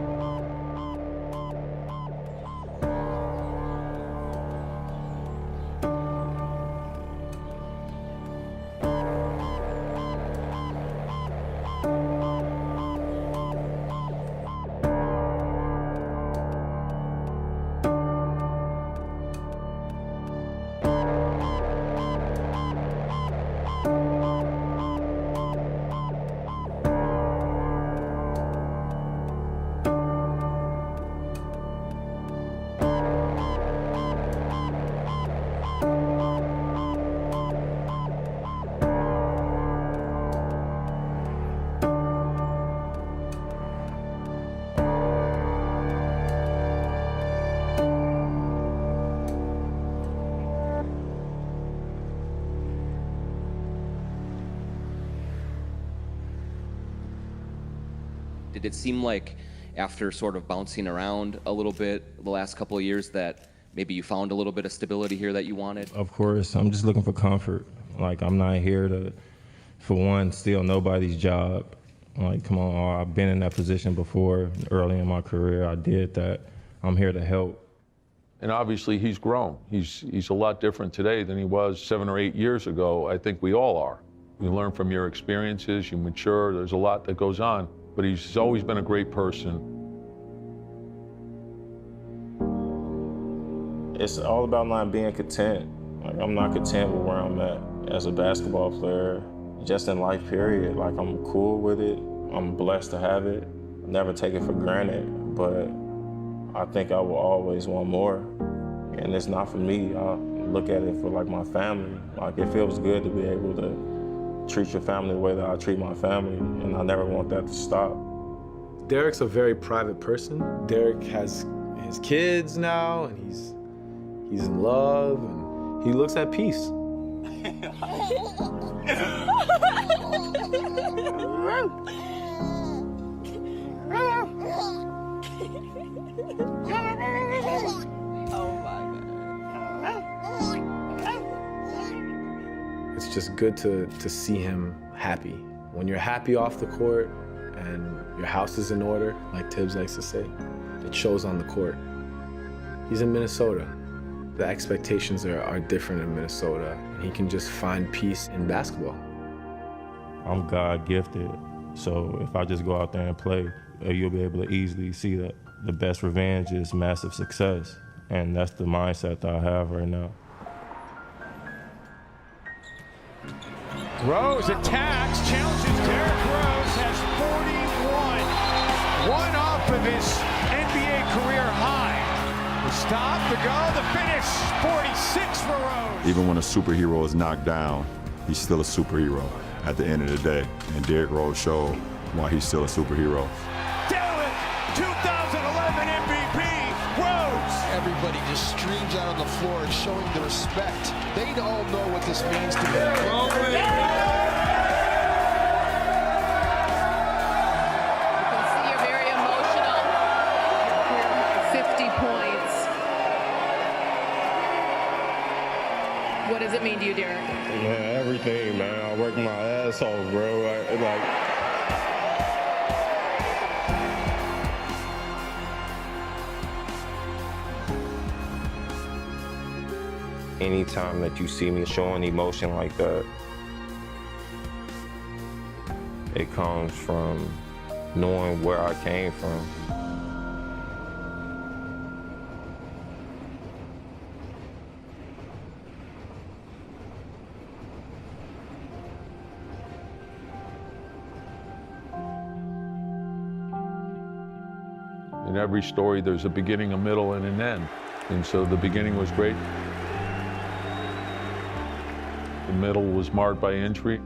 Did it seem like after sort of bouncing around a little bit the last couple of years that maybe you found a little bit of stability here that you wanted? Of course, I'm just looking for comfort. Like, I'm not here to, for one, steal nobody's job. Like, come on, I've been in that position before. Early in my career, I did that. I'm here to help. And obviously, he's grown. He's a lot different today than he was 7 or 8 years ago. I think we all are. You learn from your experiences, you mature, there's a lot that goes on. But he's always been a great person. It's all about not being content. Like, I'm not content with where I'm at as a basketball player, just in life, period. Like, I'm cool with it. I'm blessed to have it. Never take it for granted, but I think I will always want more. And it's not for me. I look at it for, like, my family. Like, it feels good to be able to treat your family the way that I treat my family, and I never want that to stop. Derrick's a very private person. Derrick has his kids now, and he's in love, and he looks at peace. It's just good to see him happy. When you're happy off the court and your house is in order, like Tibbs likes to say, it shows on the court. He's in Minnesota. The expectations are different in Minnesota, and he can just find peace in basketball. I'm God gifted, so if I just go out there and play, you'll be able to easily see that the best revenge is massive success, and that's the mindset that I have right now. Rose attacks, challenges Derrick Rose, has 41. One off of his NBA career high. The stop, the go, the finish, 46 for Rose. Even when a superhero is knocked down, he's still a superhero at the end of the day. And Derrick Rose showed why he's still a superhero. Dylan, 2011 MVP, Rose. Everybody just streams out on the floor and showing the respect. They all know what this means to me. What does it mean to you, Derrick? Man, everything, man. I worked my ass off, bro. Anytime that you see me showing emotion like that, it comes from knowing where I came from. In every story, there's a beginning, a middle, and an end. And so the beginning was great. The middle was marred by injury.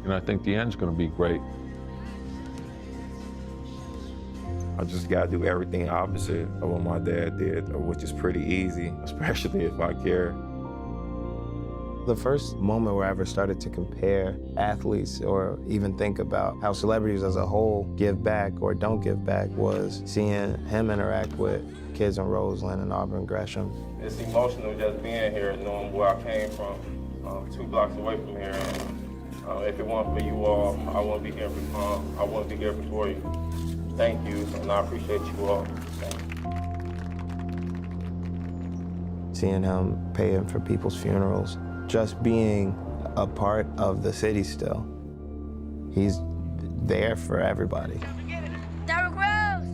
And I think the end's going to be great. I just got to do everything opposite of what my dad did, which is pretty easy, especially if I care. The first moment where I ever started to compare athletes or even think about how celebrities as a whole give back or don't give back was seeing him interact with kids in Roseland and Auburn Gresham. It's emotional just being here, knowing where I came from, 2 blocks away from here. And, if it weren't for you all, I wouldn't be here I wouldn't be here before you. Thank you, and I appreciate you all. Seeing him paying for people's funerals, just being a part of the city still. He's there for everybody. Derrick Rose!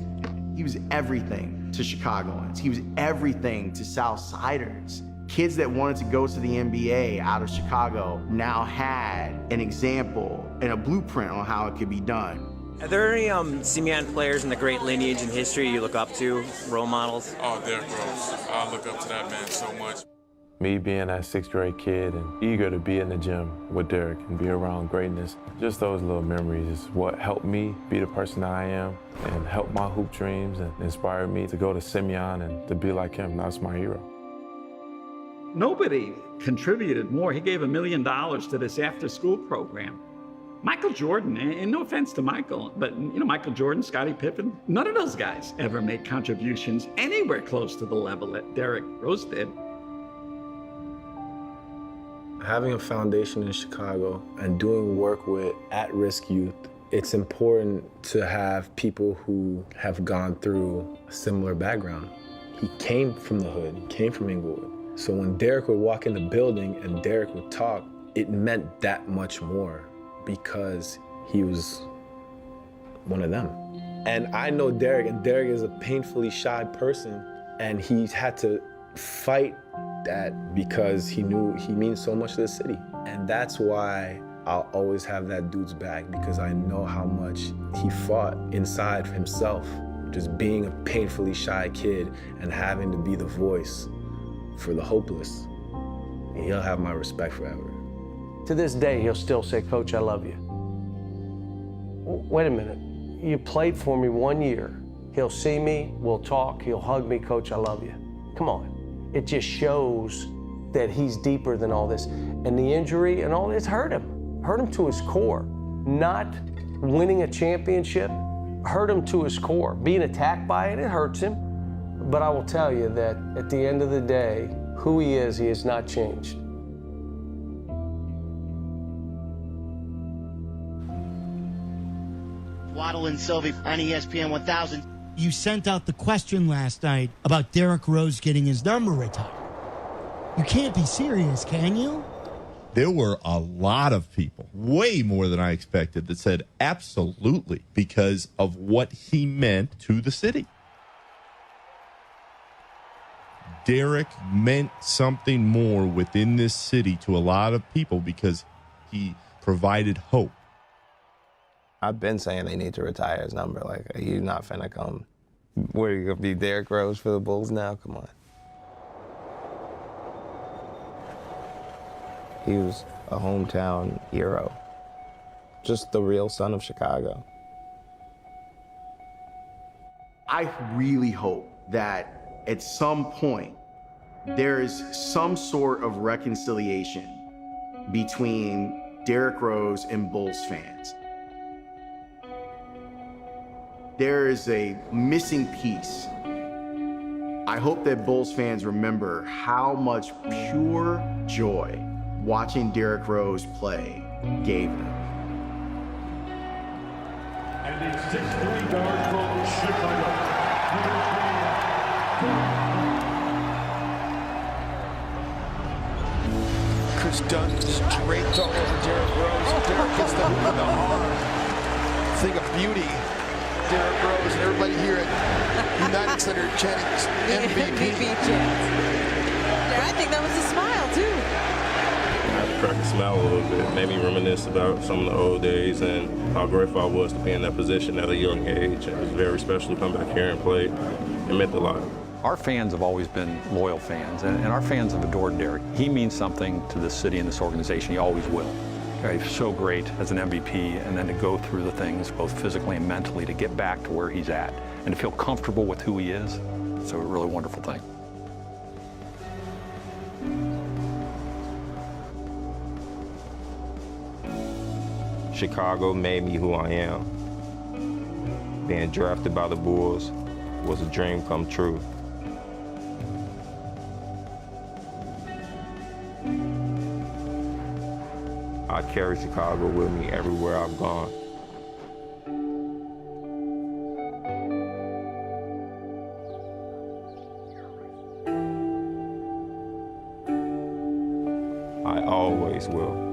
He was everything to Chicagoans. He was everything to Southsiders. Kids that wanted to go to the NBA out of Chicago now had an example and a blueprint on how it could be done. Are there any Simeon players in the great lineage and history you look up to, role models? Oh, Derrick Rose. I look up to that man so much. Me being that 6th grade kid and eager to be in the gym with Derrick and be around greatness, just those little memories is what helped me be the person that I am and helped my hoop dreams and inspired me to go to Simeon and to be like him. That's my hero. Nobody contributed more. He gave $1 million to this after-school program. Michael Jordan, and no offense to Michael, but Michael Jordan, Scottie Pippen, none of those guys ever made contributions anywhere close to the level that Derrick Rose did. Having a foundation in Chicago and doing work with at-risk youth, it's important to have people who have gone through a similar background. He came from the hood, he came from Inglewood. So when Derrick would walk in the building and Derrick would talk, it meant that much more because he was one of them. And I know Derrick, and Derrick is a painfully shy person, and he had to fight that because he knew he means so much to the city. And that's why I'll always have that dude's back, because I know how much he fought inside himself, just being a painfully shy kid and having to be the voice for the hopeless. And he'll have my respect forever. To this day, he'll still say, "Coach, I love you." Wait a minute, you played for me 1 year. He'll see me, we'll talk, he'll hug me, "Coach, I love you." Come on. It just shows that he's deeper than all this. And the injury and all this hurt him to his core. Not winning a championship hurt him to his core. Being attacked by it hurts him. But I will tell you that at the end of the day, who he has not changed. Waddle and Sylvie on ESPN 1000. You sent out the question last night about Derrick Rose getting his number retired. You can't be serious, can you? There were a lot of people, way more than I expected, that said absolutely because of what he meant to the city. Derrick meant something more within this city to a lot of people because he provided hope. I've been saying they need to retire his number. Like, he's not finna come. Where are you gonna be, Derrick Rose for the Bulls now? Come on. He was a hometown hero. Just the real son of Chicago. I really hope that at some point there is some sort of reconciliation between Derrick Rose and Bulls fans. There is a missing piece. I hope that Bulls fans remember how much pure joy watching Derrick Rose play gave them. And the 6'3" guard from Chicago, Chris Dunn draped all over Derrick Rose. Derrick gets the hoop in the arm. Thing of beauty. Derrick Rose and everybody here at United Center chanting MVP. Yeah, I think that was a smile too. I cracked a smile a little bit, made me reminisce about some of the old days and how grateful I was to be in that position at a young age. It was very special to come back here and play. It meant a lot. Our fans have always been loyal fans, and our fans have adored Derrick. He means something to this city and this organization. He always will. He's so great as an MVP, and then to go through the things, both physically and mentally, to get back to where he's at, and to feel comfortable with who he is. It's a really wonderful thing. Chicago made me who I am. Being drafted by the Bulls was a dream come true. I carry Chicago with me everywhere I've gone. I always will.